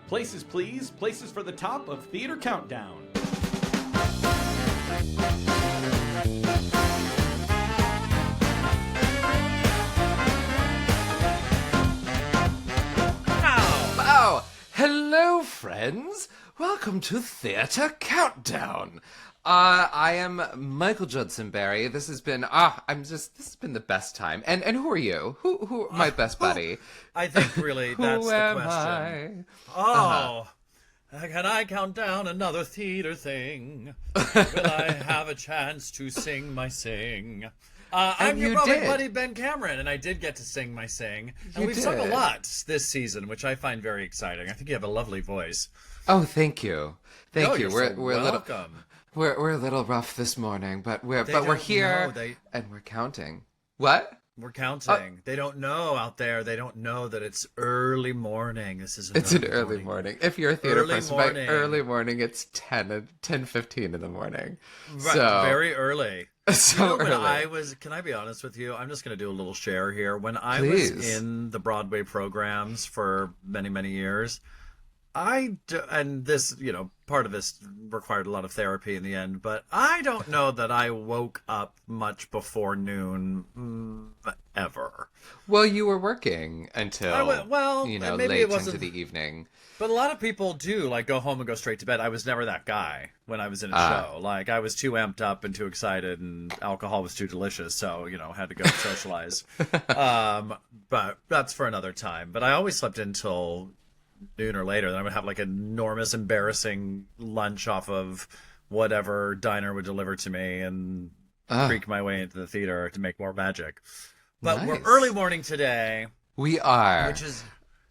Places, please. Places for the top of Theater Countdown. Oh, hello, friends. Welcome to Theater Countdown. I am Michael Judson Barry. This has been this has been the best time. And who are you? Who my best buddy? I think really that's the question. Can I count down another theater thing? Will I have a chance to sing my sing? I'm your Broadway buddy Ben Cameron, and I did get to sing my sing. And we've sung a lot this season, which I find very exciting. I think you have a lovely voice. Oh, thank you. Thank you. We're welcome. We're a little rough this morning, but we're here and we're counting. What? We're counting. They don't know out there. They don't know that it's early morning. It's an early morning. If you're a theater person, by early morning, it's 10:15 in the morning. Right, so very early. So early. Can I be honest with you? I'm just going to do a little share here. When I was in the Broadway programs for many, many years, and this, part of this required a lot of therapy in the end, but I don't know that I woke up much before noon ever. Well, you were working until maybe late it wasn't into the evening. But a lot of people do go home and go straight to bed. I was never that guy when I was in a show. I was too amped up and too excited, and alcohol was too delicious, so had to go socialize. But that's for another time. But I always slept until noon or later. Then I would have an enormous embarrassing lunch off of whatever diner would deliver to me and creak my way into the theater to make more magic. But We're early morning today. We are.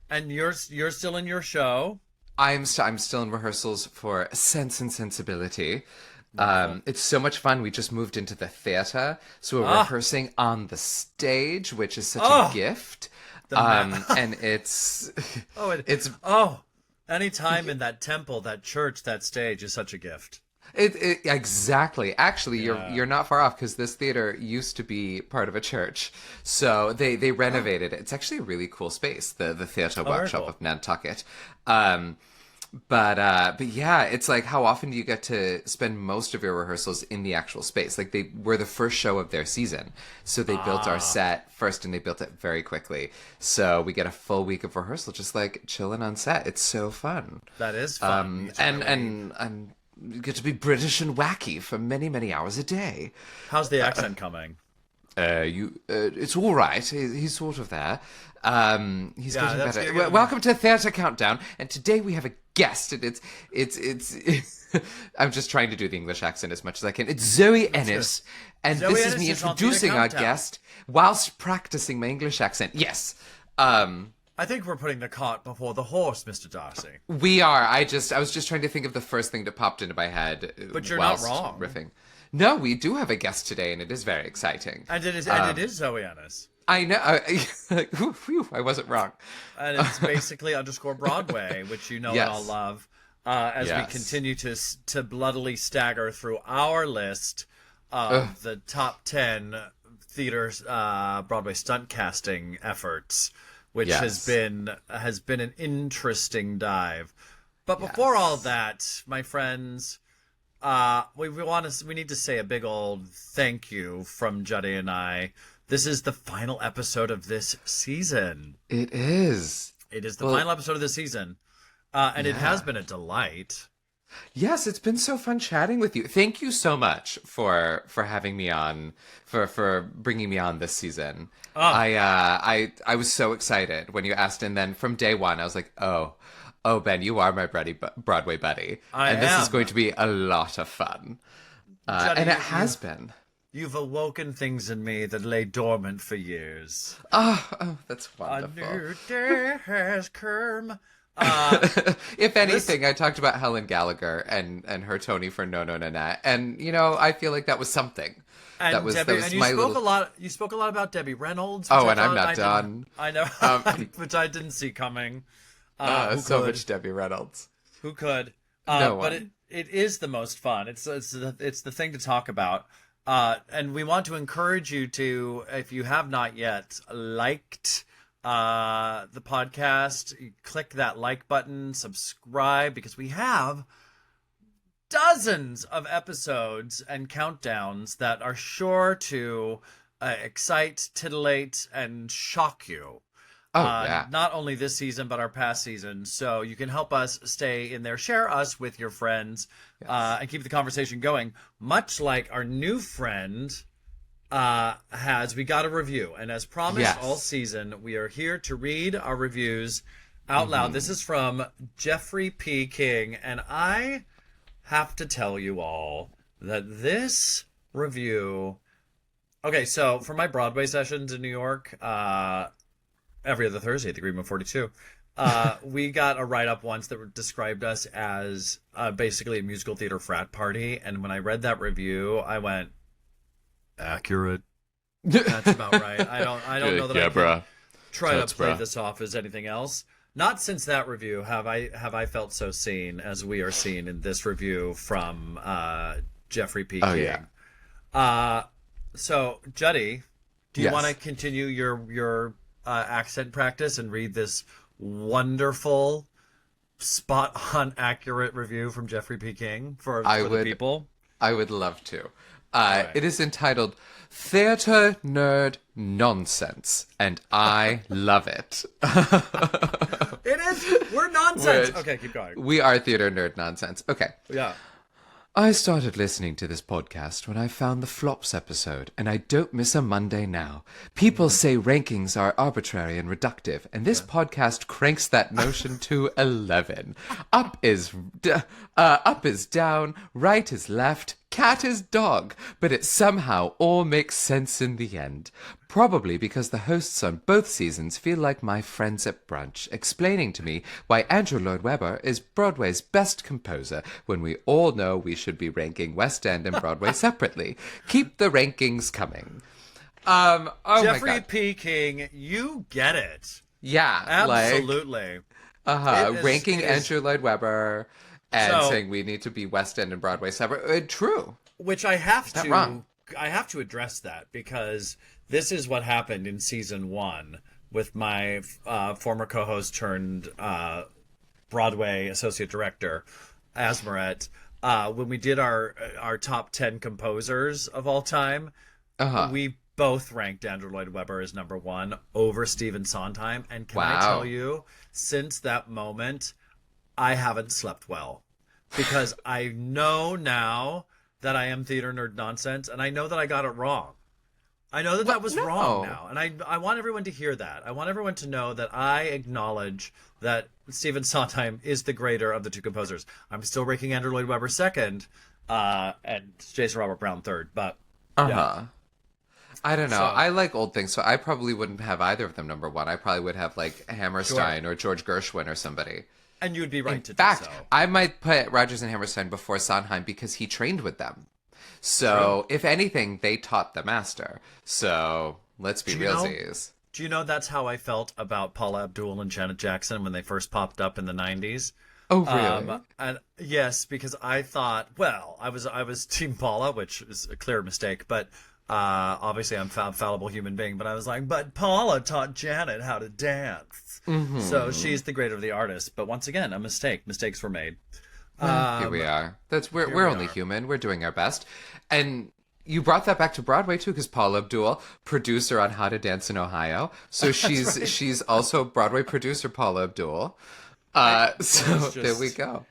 And you're still in your show. I'm still in rehearsals for Sense and Sensibility. It's so much fun. We just moved into the theater, so we're rehearsing on the stage, which is such a gift. And it's any time in that temple, that church, that stage is such a gift. Exactly. Actually, you're not far off, because this theater used to be part of a church, so they renovated it. It's actually a really cool space, the theater workshop of Nantucket. But yeah, it's how often do you get to spend most of your rehearsals in the actual space? They were the first show of their season, so they built our set first, and they built it very quickly. So we get a full week of rehearsal, just chilling on set. It's so fun. That is fun. And you get to be British and wacky for many, many hours a day. How's the accent coming? It's all right. He's sort of there. He's getting better. Welcome to Theater Countdown, and today we have a guest, and it's I'm just trying to do the English accent as much as I can. It's Zoe Ennis, and this is me introducing our guest whilst practicing my English accent. Yes. I think we're putting the cart before the horse, Mr. Darcy. We are. I was just trying to think of the first thing that popped into my head. But you're not wrong. Riffing. No, we do have a guest today, and it is very exciting. And it is Zoe Ennis. I know. I wasn't wrong. And it's basically _Broadway, which you know and all love, as we continue to bloodily stagger through our list of the top 10 theaters Broadway stunt casting efforts, which has been an interesting dive. But before all that, my friends, we need to say a big old thank you from Juddy and I. This is the final episode of this season. It is. It is the final episode of this season. And it has been a delight. Yes, it's been so fun chatting with you. Thank you so much for having me on, for bringing me on this season. I was so excited when you asked, and then from day one, I was like, oh, Ben, you are my Broadway buddy. This is going to be a lot of fun. Juddy, and it has been. You've awoken things in me that lay dormant for years. Oh, that's wonderful. A new day has come. If anything, I talked about Helen Gallagher and her Tony for No No Nanette, and I feel like that was something. And that was you spoke a lot about Debbie Reynolds. Oh, and I'm not done. I know, which I didn't see coming. So much Debbie Reynolds. Who could? No one. But it is the most fun. It's the thing to talk about. And we want to encourage you to, if you have not yet liked the podcast, click that like button, subscribe, because we have dozens of episodes and countdowns that are sure to excite, titillate, and shock you. Not only this season, but our past seasons. So you can help us stay in there. Share us with your friends and keep the conversation going. Much like our new friend we got a review. And as promised all season, we are here to read our reviews out loud. This is from Jeffrey P. King. And I have to tell you all that this review... Okay, so for my Broadway sessions in New York... every other Thursday at the Green Room 42. We got a write-up once that described us as basically a musical theater frat party. And when I read that review, I went, accurate. That's about right. I don't know that I can try to play this off as anything else. Not since that review have I felt so seen as we are seen in this review from Jeffrey P. King. So, Juddy, do you want to continue your accent practice and read this wonderful, spot-on, accurate review from Jeffrey P. King for the people? I would love to. Right. It is entitled Theater Nerd Nonsense, and I love it. It is. We're nonsense. Okay, keep going. We are theater nerd nonsense. Okay. Yeah. I started listening to this podcast when I found the Flops episode, and I don't miss a Monday now. People say rankings are arbitrary and reductive, and this podcast cranks that notion to 11. Up is down, right is left, cat is dog, but it somehow all makes sense in the end. Probably because the hosts on both seasons feel like my friends at brunch, explaining to me why Andrew Lloyd Webber is Broadway's best composer, when we all know we should be ranking West End and Broadway separately. Keep the rankings coming. Jeffrey P. King, you get it. Yeah. Absolutely. Ranking Andrew Lloyd Webber and saying we need to be West End and Broadway separate. True. Which I have to address that, because this is what happened in season 1 with my former co-host turned Broadway associate director, Asmaret. When we did our top 10 composers of all time, we both ranked Andrew Lloyd Webber as number 1 over Stephen Sondheim. And can I tell you, since that moment, I haven't slept well, because I know now that I am theater nerd nonsense, and I know that I got it wrong. I know that was wrong now, and I want everyone to hear that. I want everyone to know that I acknowledge that Stephen Sondheim is the greater of the two composers. I'm still ranking Andrew Lloyd Webber second, and Jason Robert Brown third, but yeah. I don't know. I like old things, so I probably wouldn't have either of them number 1. I probably would have like Hammerstein or George Gershwin or somebody. And you'd be right to do so. I might put Rodgers and Hammerstein before Sondheim because he trained with them. So, if anything, they taught the master. So, let's be realsies. Do you know that's how I felt about Paula Abdul and Janet Jackson when they first popped up in the 90s? Oh, really? And yes, because I thought, well, I was Team Paula, which is a clear mistake, but obviously I'm a fallible human being, but I was like, but Paula taught Janet how to dance. Mm-hmm. So she's the greater of the artists. But once again, a mistake. Mistakes were made. Here we are. We're only human. We're doing our best. And you brought that back to Broadway too, because Paula Abdul, producer on How to Dance in Ohio. So she's also Broadway producer Paula Abdul. There we go.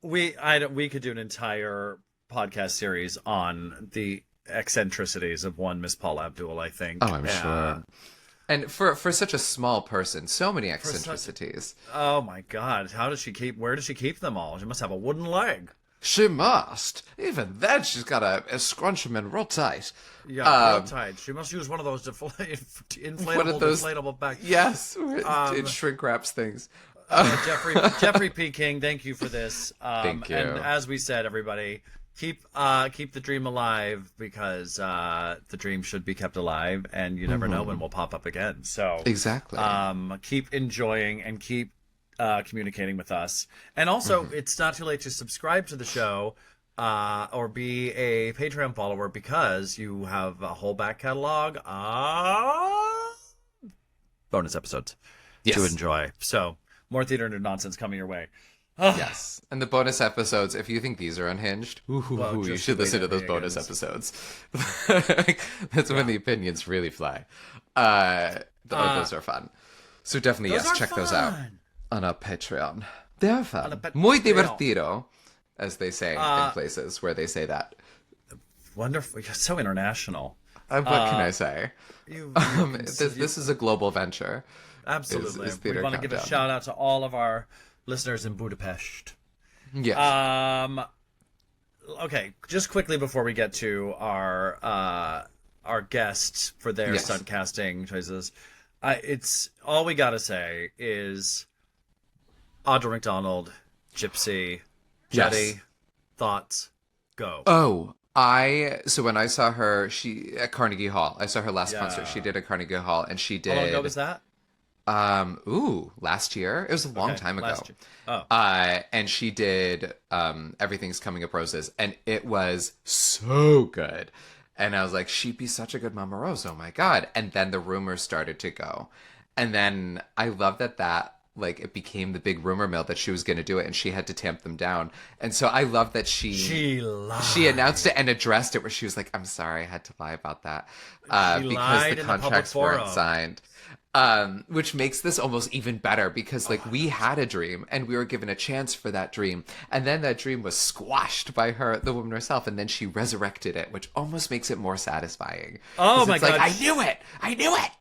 We could do an entire podcast series on the eccentricities of one Miss Paula Abdul, I think. Oh, I'm sure. And for such a small person, so many eccentricities. Oh my God! Where does she keep them all? She must have a wooden leg. She must. Even then, she's got a scrunch them in real tight. Yeah, real tight. She must use one of those inflatable back. Yes, it shrink wraps things. Jeffrey P. King, thank you for this. Thank you. And as we said, everybody, keep the dream alive, because the dream should be kept alive, and you never know when we'll pop up again. So exactly. Keep enjoying and keep communicating with us. And also, it's not too late to subscribe to the show or be a Patreon follower, because you have a whole back catalog. bonus episodes yes. to enjoy. So more theater nonsense coming your way. Yes. And the bonus episodes, if you think these are unhinged, you should listen to those bonus episodes. That's when the opinions really fly. Those are fun. So definitely, check those out on our Patreon. They're fun. Muy divertido, as they say in places where they say that. Wonderful. You're so international. What can I say? This is a global venture. Absolutely. We want to give a shout out to all of our listeners in Budapest. Yes. Okay, just quickly before we get to our guests for their stunt casting choices, it's all we gotta say is Audra McDonald, Gypsy, Jetty, thoughts, go. Oh, so when I saw her, she at Carnegie Hall. I saw her last concert. She did at Carnegie Hall, and she did. How long ago was that? Last year. It was a long time ago. Last year. Oh. And she did Everything's Coming Up Roses, and it was so good. And I was like, she'd be such a good Mama Rose. Oh my God. And then the rumors started to go. And then I love that like it became the big rumor mill that she was going to do it, and she had to tamp them down. And so I love that she announced it and addressed it, where she was like, I'm sorry, I had to lie about that because the contracts weren't signed. Which makes this almost even better, because like we had a dream and we were given a chance for that dream, and then that dream was squashed by the woman herself, and then she resurrected it, which almost makes it more satisfying. Oh my God. Like, I knew it.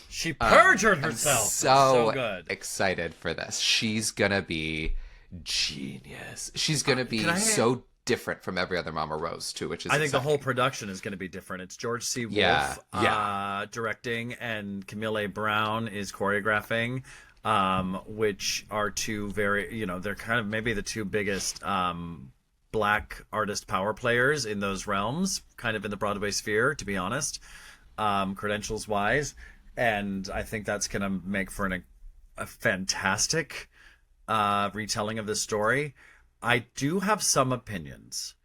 She perjured herself. I'm so good. Excited for this. She's gonna be genius. She's gonna be so different from every other Mama Rose too, which is I think the whole production is going to be different. It's George C. Wolfe directing, and Camille A. Brown is choreographing, which are two very, they're kind of maybe the two biggest black artist power players in those realms, kind of in the Broadway sphere, to be honest, credentials wise. And I think that's going to make for a fantastic retelling of this story. I do have some opinions.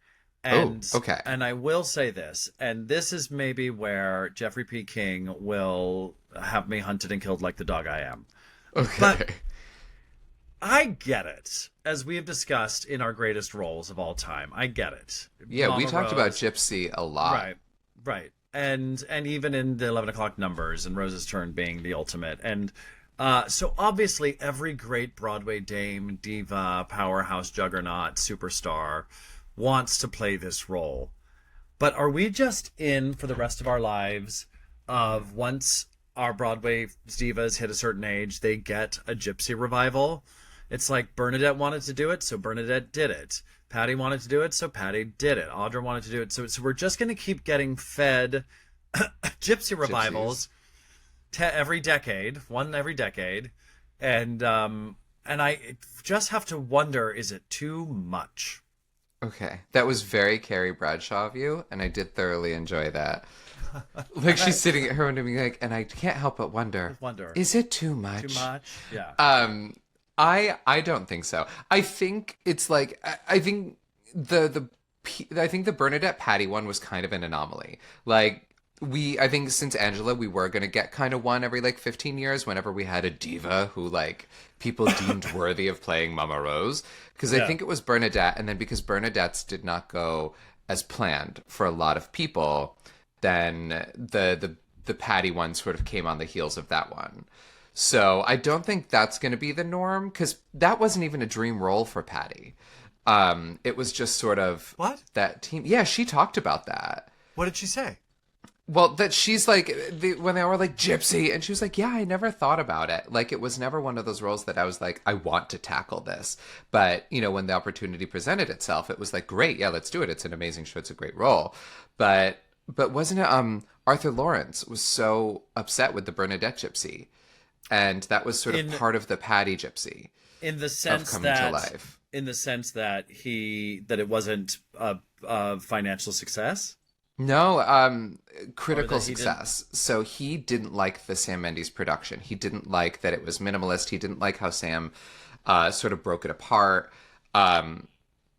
And, okay. And I will say this, and this is maybe where Jeffrey P. King will have me hunted and killed like the dog I am. Okay. But I get it, as we have discussed in our greatest roles of all time. I get it. Yeah, Mama we talked Rose, about Gypsy a lot. Right. And even in the 11 o'clock numbers, and Rose's Turn being the ultimate. And so obviously every great Broadway dame, diva, powerhouse, juggernaut, superstar wants to play this role. But are we just in for the rest of our lives of once our Broadway divas hit a certain age, they get a Gypsy revival? It's like Bernadette wanted to do it, so Bernadette did it. Patty wanted to do it, so Patty did it. Audra wanted to do it, so we're just going to keep getting fed Gypsy revivals every decade, one every decade, and I just have to wonder: is it too much? Okay, that was very Carrie Bradshaw of you, and I did thoroughly enjoy that. Like she's sitting at her window, being like, and I can't help but wonder: is it too much? Too much? Yeah. I don't think so. I think it's like I think the Bernadette Patty one was kind of an anomaly. Like I think since Angela, we were gonna get kind of one every like 15 years whenever we had a diva who like people deemed worthy of playing Mama Rose. Because I think it was Bernadette, and then because Bernadette's did not go as planned for a lot of people, then the Patty one sort of came on the heels of that one. So I don't think that's going to be the norm, because that wasn't even a dream role for Patty. It was just sort of that team. Yeah, she talked about that. What did she say? Well, that she's like, when they were like, Gypsy, and she was like, yeah, I never thought about it. Like, it was never one of those roles that I was like, I want to tackle this. But, when the opportunity presented itself, it was like, great, yeah, let's do it. It's an amazing show. It's a great role. But wasn't it, Arthur Lawrence was so upset with the Bernadette Gypsy. And that was sort of part of the Patty Gypsy. In the sense of coming that, to life. In the sense that it wasn't a financial success? No, critical success. So he didn't like the Sam Mendes production. He didn't like that it was minimalist. He didn't like how Sam sort of broke it apart.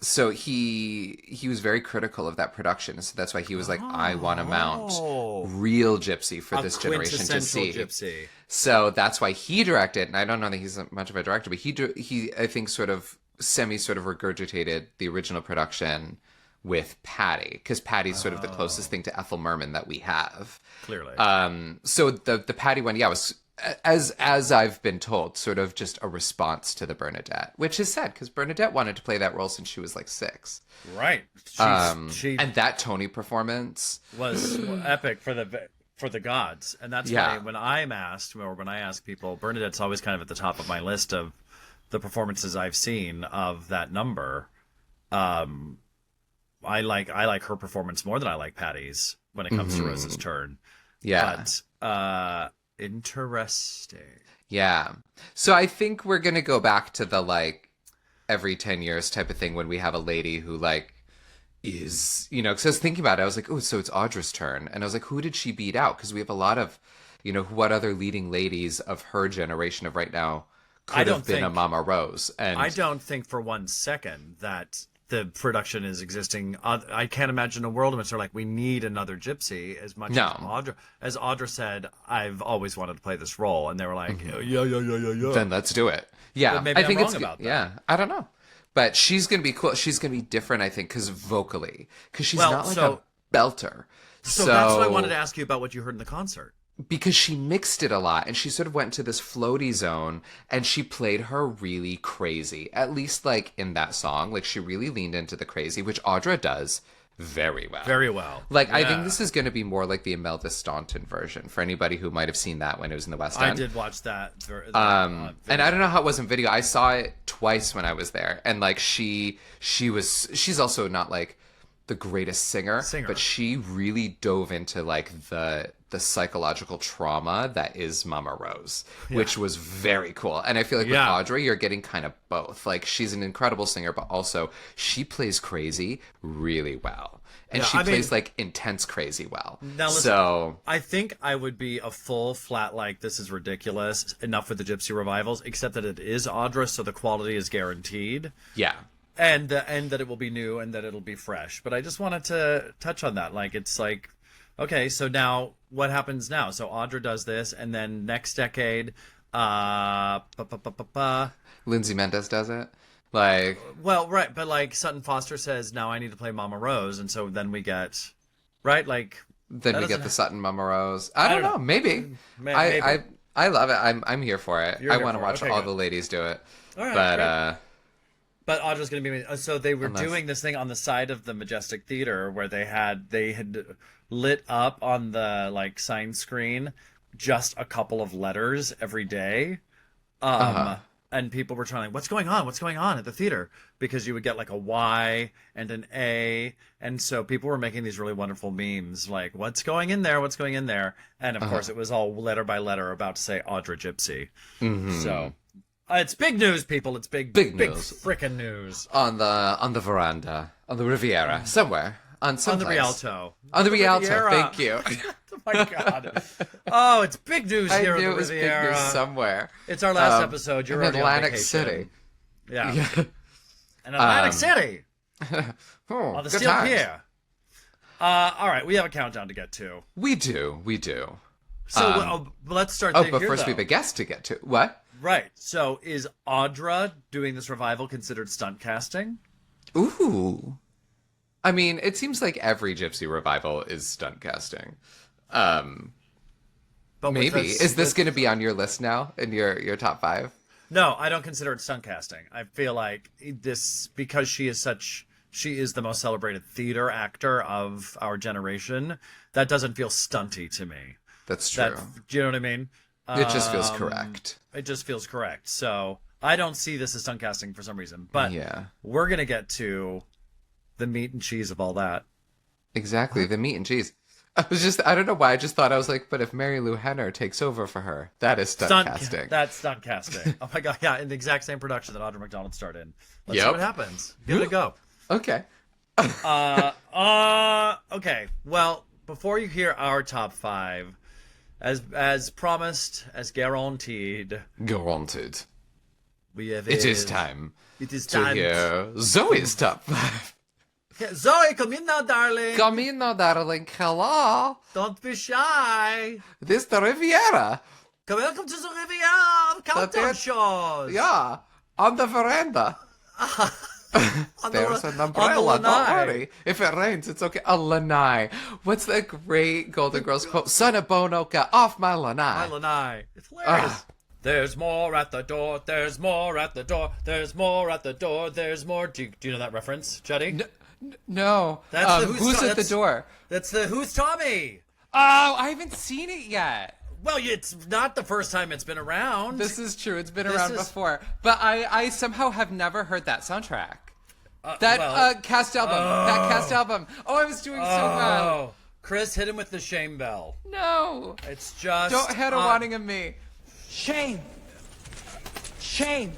so he was very critical of that production, so that's why he was like, I want to mount real Gypsy for this generation to see. Gypsy. So that's why he directed, and I don't know that he's much of a director, but he I think sort of regurgitated the original production with Patty, because Patty's sort of the closest thing to Ethel Merman that we have. Clearly. So the Patty one, was, as I've been told, sort of just a response to the Bernadette, which is sad because Bernadette wanted to play that role since she was like 6. Right. And that Tony performance was epic for the gods, and that's why when I ask people, Bernadette's always kind of at the top of my list of the performances I've seen of that number. I like her performance more than I like Patty's when it comes to Rose's turn. Yeah. But interesting. Yeah. So I think we're going to go back to the like every 10 years type of thing when we have a lady who like is, because I was thinking about it. I was like, oh, so it's Audra's turn. And I was like, who did she beat out? Because we have a lot of, what other leading ladies of her generation of right now could have been a Mama Rose. And I don't think for one second that the production is existing. I can't imagine a world in which they're like, we need another Gypsy as much as Audra said, I've always wanted to play this role. And they were like, yeah. Then let's do it. Yeah. But maybe I'm wrong about that. Yeah. I don't know. But she's going to be cool. She's going to be different, I think, because vocally. Because she's not like a belter. So that's what I wanted to ask you about what you heard in the concert. Because she mixed it a lot and she sort of went to this floaty zone and she played her really crazy, at least like in that song. Like she really leaned into the crazy, which Audra does very well. Very well. Like I think this is going to be more like the Imelda Staunton version for anybody who might have seen that when it was in the West End. I did watch that. And I don't know how it was in video. I saw it twice when I was there. And like she's also not like the greatest singer, but she really dove into like the psychological trauma that is Mama Rose, which was very cool. And I feel like with Audra, you're getting kind of both. Like she's an incredible singer, but also she plays crazy really well. And she plays like intense crazy well. Now listen, I think I would be a full flat like, this is ridiculous, enough with the Gypsy revivals, except that it is Audra, so the quality is guaranteed. Yeah. And that it will be new and that it'll be fresh. But I just wanted to touch on that. Like, it's like, okay, so now what happens now? So Audra does this, and then next decade, Lindsay Mendez does it. Like, well, right, but like Sutton Foster says, now I need to play Mama Rose, and so then we get, right, like, then we get the Sutton Mama Rose. I don't know, maybe. I love it. I'm here for it. I want to watch all the ladies do it. All right, but Audra's going to be... So they were doing this thing on the side of the Majestic Theater where they had lit up on the like sign screen just a couple of letters every day. And people were trying, what's going on? What's going on at the theater? Because you would get like a Y and an A. And so people were making these really wonderful memes like, what's going in there? What's going in there? And of course it was all letter by letter about to say Audra Gypsy. So... it's big news, people. It's big news. Big frickin' news. On the veranda, on the Riviera, somewhere. On the Rialto. On the Rialto, thank you. Oh my God. Oh, it's big news here on the Riviera. It was big news somewhere. It's our last episode. You're in Atlantic City. Yeah. In Atlantic City. On the Steel Pier. All right, we have a countdown to get to. We do. So let's start there. But first we have a guest to get to. What? Right. So is Audra doing this revival considered stunt casting? Ooh. I mean, it seems like every Gypsy revival is stunt casting. But maybe. Is this going to be on your list now in your top 5? No, I don't consider it stunt casting. I feel like this, because she is the most celebrated theater actor of our generation, that doesn't feel stunty to me. That's true. Do you know what I mean? It just feels correct. It just feels correct. So I don't see this as stunt casting for some reason. But we're going to get to the meat and cheese of all that. Exactly, the meat and cheese. I don't know why, I just thought, I was like, but if Mary Lou Henner takes over for her, that is stunt casting. That's stunt casting. Oh my God, yeah, in the exact same production that Audra McDonald starred in. Let's see what happens. Give it a go. Okay. Okay, well, before you hear our top 5, as promised, as guaranteed. It is time. It is to time hear Zoe's top 5. Zoe, come in now, darling. Come in now, darling. Hello. Don't be shy. This the Riviera. Welcome to the Riviera countdown shows. Yeah, on the veranda. There's an umbrella, don't worry. If it rains, it's okay. A lanai. What's that great Golden Girls quote? Son of Bono, get off my lanai. My lanai. It's hilarious. There's more at the door, there's more at the door, there's more at the door, there's more. Do you know that reference, Juddy? No. That's the who's at the door? That's the Who's Tommy. Oh, I haven't seen it yet. Well, it's not the first time it's been around. This is true. It's been around before. But I somehow have never heard that soundtrack. Cast album. That cast album. Oh, I was doing so well. Chris, hit him with the shame bell. No. It's just... Don't head a wanting of me. Shame. Shame.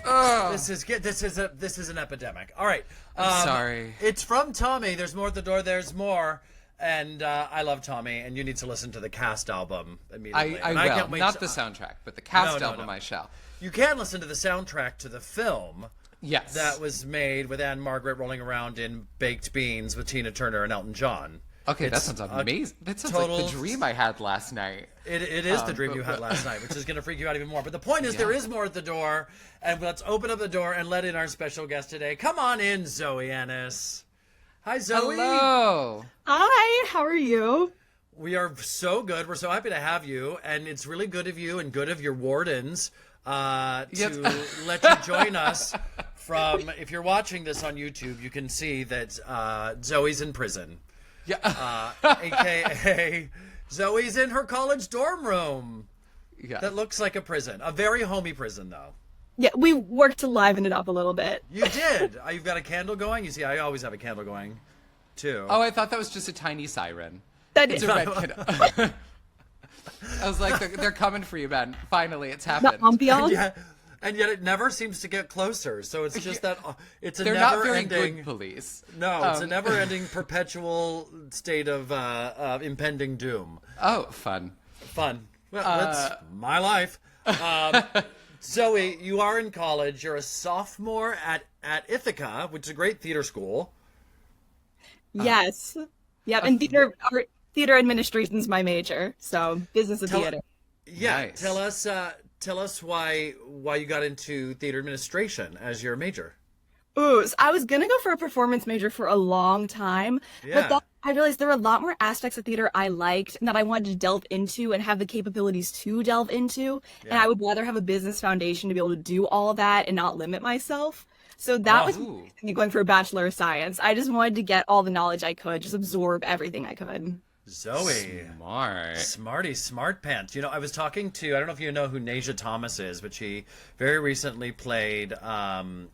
This is an epidemic. All right. I'm sorry. It's from Tommy. There's more at the door. There's more. And I love Tommy, and you need to listen to the cast album immediately. I will. Can't wait Not the soundtrack, but the cast album I shall. You can listen to the soundtrack to the film. Yes. That was made with Anne Margaret rolling around in baked beans with Tina Turner and Elton John. Okay, that sounds amazing. That sounds like the dream I had last night. It is the dream you had last night, which is going to freak you out even more. But the point is, there is more at the door, and let's open up the door and let in our special guest today. Come on in, Zoe Ennis. Hi, Zoe. Hello. Hi, how are you? We are so good. We're so happy to have you, and it's really good of you and good of your wardens to let you join us from, if you're watching this on YouTube, you can see that Zoe's in prison. Yeah. AKA Zoe's in her college dorm room. Yeah. That looks like a prison. A very homey prison, though. Yeah, we worked to liven it up a little bit. You did. You've got a candle going? You see, I always have a candle going, too. Oh, I thought that was just a tiny siren. It's a red candle. I was like, they're coming for you, Ben. Finally, it's happened. And yet it never seems to get closer. So it's just that it's a they're never-ending... They're not very good police. No, it's a never-ending perpetual state of impending doom. Oh, fun. Fun. Well, that's my life. Zoe, you are in college. You're a sophomore at Ithaca, which is a great theater school. Yes. Yep, and theater administration is my major, so business of theater. Yeah, nice. Tell us why you got into theater administration as your major. Ooh, so I was gonna go for a performance major for a long time, but then I realized there were a lot more aspects of theater I liked and that I wanted to delve into and have the capabilities to delve into, and I would rather have a business foundation to be able to do all of that and not limit myself. So that was me going for a Bachelor of Science. I just wanted to get all the knowledge I could, just absorb everything I could. Zoe. Smart pants. You know, I was talking to, I don't know if you know who Nasia Thomas is, but she very recently played Anne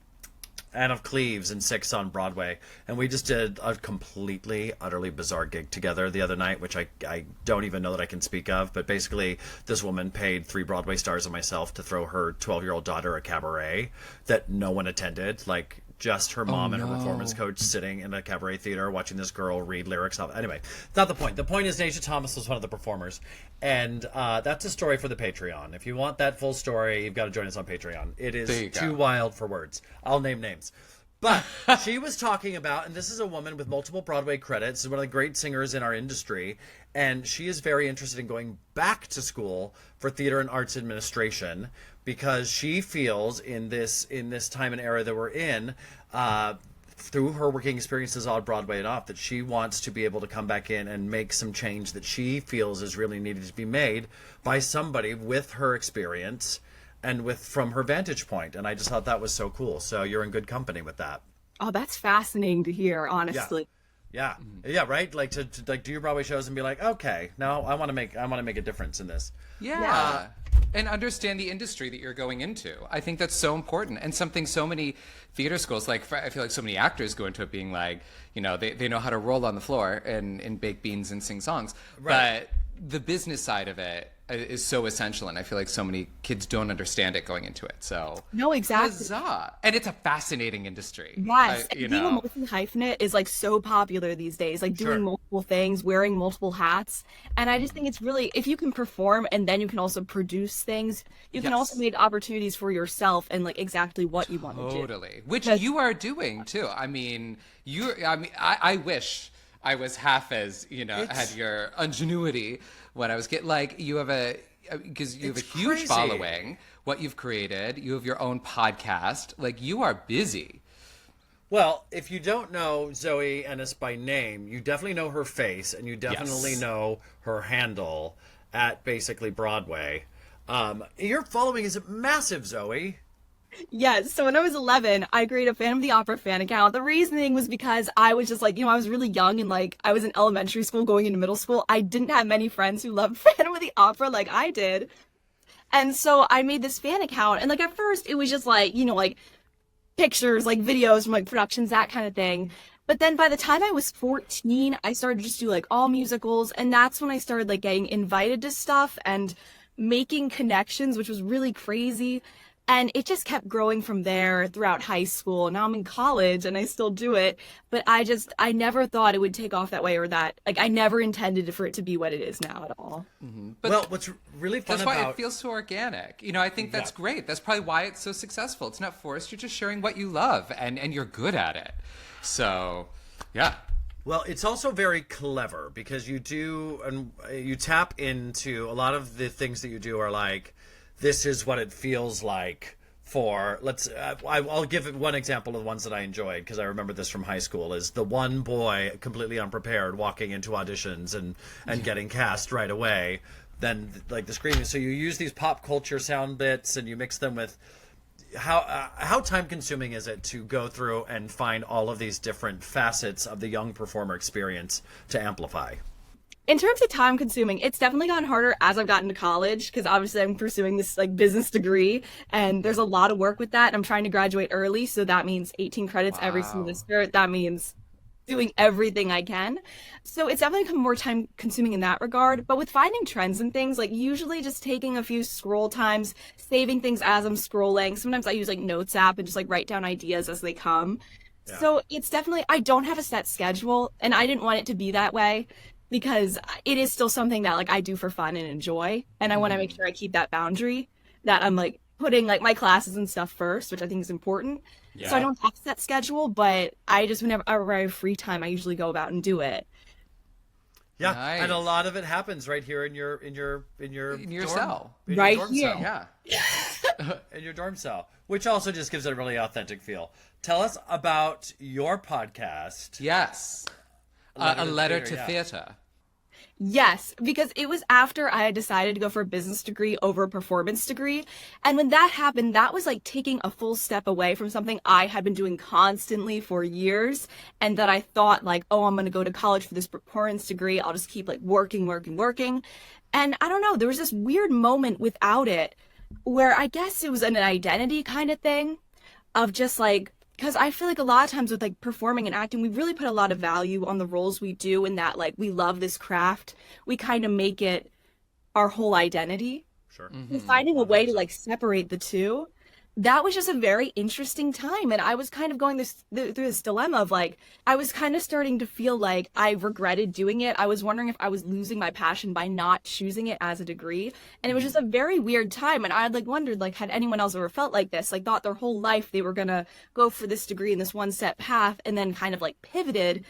of Cleves in 6 on Broadway. And we just did a completely, utterly bizarre gig together the other night, which I don't even know that I can speak of. But basically, this woman paid 3 Broadway stars and myself to throw her 12-year-old daughter a cabaret that no one attended. Like, just her mom and her performance coach sitting in a cabaret theater watching this girl read lyrics off. Anyway, not the point. The point is Nasia Thomas was one of the performers. And that's a story for the Patreon. If you want that full story, you've got to join us on Patreon. It is too wild for words. I'll name names. But she was talking about, and this is a woman with multiple Broadway credits, is one of the great singers in our industry, and she is very interested in going back to school for theater and arts administration because she feels in this time and era that we're in, through her working experiences on Broadway and off, that she wants to be able to come back in and make some change that she feels is really needed to be made by somebody with her experience and from her vantage point. And I just thought that was so cool. So you're in good company with that. Oh, that's fascinating to hear, honestly. Yeah, right. Like to like do your Broadway shows and be like, okay, now I want to make a difference in this. Yeah. And understand the industry that you're going into. I think that's so important, and something so many theater schools, like I feel like so many actors go into it being like, you know, they know how to roll on the floor and bake beans and sing songs, right. But the business side of it is so essential, and I feel like so many kids don't understand it going into it. So no, exactly. Huzzah. And it's a fascinating industry. Yes, being a multi-hyphenate is like so popular these days, like doing multiple things, wearing multiple hats. And I just think it's really, if you can perform and then you can also produce things, you can also make opportunities for yourself and like exactly what you want to do. Totally. Which you are doing too. I mean, I wish I was half as, had your ingenuity when I was getting, like, you have a huge crazy following, what you've created, you have your own podcast, like, you are busy. Well, if you don't know Zoe Ennis by name, you definitely know her face, and you definitely know her handle at basically Broadway. Your following is massive, Zoe. Yes. So when I was 11, I created a Phantom of the Opera fan account. The reasoning was because I was just like, I was really young and like I was in elementary school going into middle school. I didn't have many friends who loved Phantom of the Opera like I did. And so I made this fan account. And like at first it was just like, like pictures, like videos from like productions, that kind of thing. But then by the time I was 14, I started to just do like all musicals. And that's when I started like getting invited to stuff and making connections, which was really crazy. And it just kept growing from there throughout high school. Now I'm in college and I still do it. But I never thought it would take off that way, or that, like, I never intended for it to be what it is now at all. Mm-hmm. But what's really fun that's why it feels so organic. I think that's great. That's probably why it's so successful. It's not forced. You're just sharing what you love and you're good at it. So, yeah. Well, it's also very clever because you tap into a lot of the things that you do are like, this is what it feels like for, I'll give one example of the ones that I enjoyed because I remember this from high school, is the one boy completely unprepared walking into auditions and getting cast right away. Then like the screaming. So you use these pop culture sound bits and you mix them with how time consuming is it to go through and find all of these different facets of the young performer experience to amplify? In terms of time consuming, it's definitely gotten harder as I've gotten to college, because obviously I'm pursuing this like business degree and there's a lot of work with that. I'm trying to graduate early, so that means 18 credits every semester. That means doing everything I can. So it's definitely become more time consuming in that regard. But with finding trends and things, like usually just taking a few scroll times, saving things as I'm scrolling. Sometimes I use like Notes app and just like write down ideas as they come. Yeah. So it's definitely, I don't have a set schedule, and I didn't want it to be that way, because it is still something that like I do for fun and enjoy. And I want to make sure I keep that boundary, that I'm like putting like my classes and stuff first, which I think is important. Yeah. So I don't have that schedule, but I just, whenever I have free time, I usually go about and do it. Yeah. Nice. And a lot of it happens right here in your cell. Right dorm here. Cell. Yeah. In your dorm cell, which also just gives it a really authentic feel. Tell us about your podcast. Yes. A letter to theater. Yes, because it was after I had decided to go for a business degree over a performance degree. And when that happened, that was like taking a full step away from something I had been doing constantly for years. And that I thought like, oh, I'm going to go to college for this performance degree. I'll just keep like working. And I don't know, there was this weird moment without it where I guess it was an identity kind of thing of just like, because I feel like a lot of times with like performing and acting, we really put a lot of value on the roles we do, and that like we love this craft. We kind of make it our whole identity. Sure. And finding a way to like separate the two, that was just a very interesting time. And I was kind of going through this dilemma of like, I was kind of starting to feel like I regretted doing it. I was wondering if I was losing my passion by not choosing it as a degree. And it was just a very weird time. And I had like wondered, like, had anyone else ever felt like this? Like thought their whole life they were going to go for this degree in this one set path and then kind of like pivoted.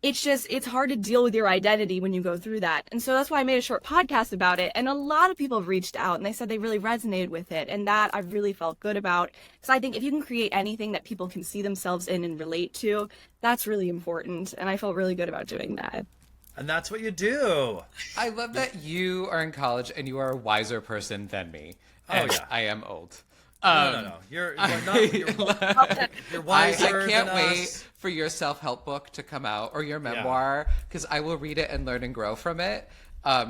It's hard to deal with your identity when you go through that. And so that's why I made a short podcast about it. And a lot of people have reached out and they said they really resonated with it. And that I really felt good about. Because I think if you can create anything that people can see themselves in and relate to, that's really important. And I felt really good about doing that. And that's what you do. I love that you are in college and you are a wiser person than me. Oh, yeah. I am old. No. You're wiser. I can't wait for your self-help book to come out, or your memoir, because I will read it and learn and grow from it.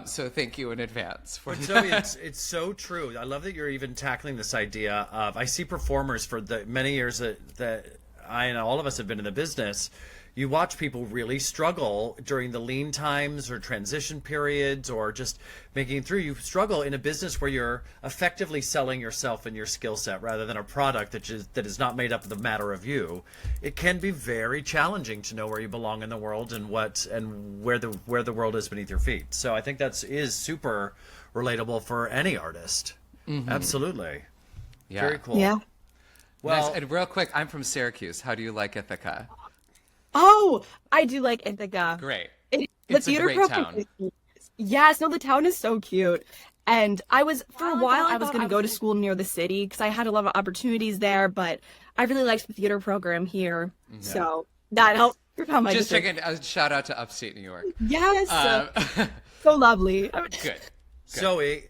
So thank you in advance for that. Zoe, it's so true. I love that you're even tackling this idea of, I see performers for the many years that I and all of us have been in the business, you watch people really struggle during the lean times or transition periods or just making it through. You struggle in a business where you're effectively selling yourself and your skill set rather than a product that is not made up of the matter of you. It can be very challenging to know where you belong in the world and where the world is beneath your feet. So I think is super relatable for any artist. Mm-hmm. Absolutely. Yeah. Very cool. Yeah. Well, nice. And real quick, I'm from Syracuse. How do you like Ithaca? Oh, I do like Ithaca. Great. It's a great town. Yes, no, the town is so cute. And I was going to go to school near the city because I had a lot of opportunities there, but I really liked the theater program here. Mm-hmm. So that helped propel my Just checking a shout out to upstate New York. Yes. So lovely. Good. Zoe,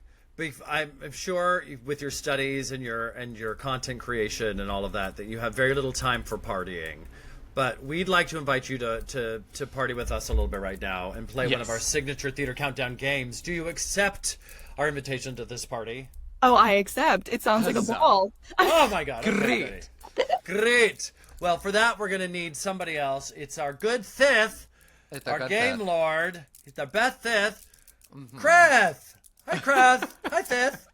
I'm sure with your studies and your content creation and all of that you have very little time for partying. But we'd like to invite you to party with us a little bit right now and play one of our signature Theater Countdown games. Do you accept our invitation to this party? Oh, I accept. It sounds like a ball. Oh my God. Great. Great. Well, for that, we're going to need somebody else. It's our good Thith, our game lord. It's our best Thith. Mm-hmm. Kreth. Hi, Kreth. Hi, Thith.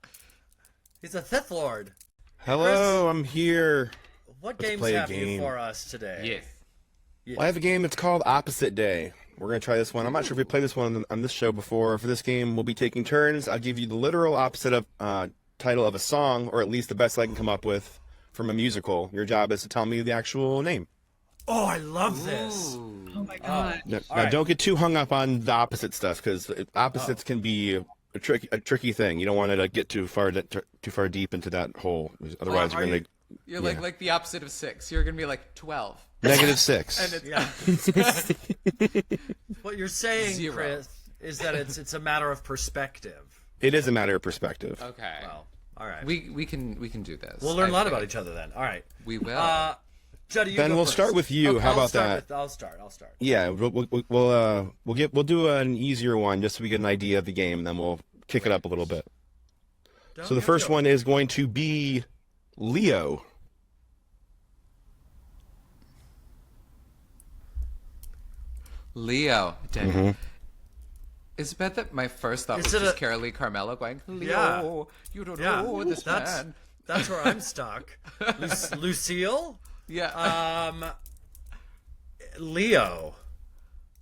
He's a Thith lord. Hello, I'm here. What games have you for us today? Yes. Well, I have a game. It's called Opposite Day. We're going to try this one. I'm not sure if we played this one on this show before. For this game, we'll be taking turns. I'll give you the literal opposite of title of a song, or at least the best I can come up with from a musical. Your job is to tell me the actual name. Oh, I love this. Oh, my God. Now don't get too hung up on the opposite stuff, because opposites can be a tricky thing. You don't want to get too far deep into that hole. Otherwise, you're going to... You're like the opposite of 6. You're going to be like 12. -6. And it's, what you're saying, 0. Chris, is that it's a matter of perspective. It is a matter of perspective. Okay. Well, all right. We can do this. We'll learn a lot about each other then. All right. We will. Juddy, you Ben, go we'll first. start with you. How about that? I'll start. Yeah, we'll do an easier one just so we get an idea of the game, and then we'll kick it up a little bit. So the first one is going to be Leo. Leo. Mm-hmm. Is it bad that my first thought was just Carolee Carmelo going, Leo, you don't know this man. That's where I'm stuck. Lucille? Yeah. Leo.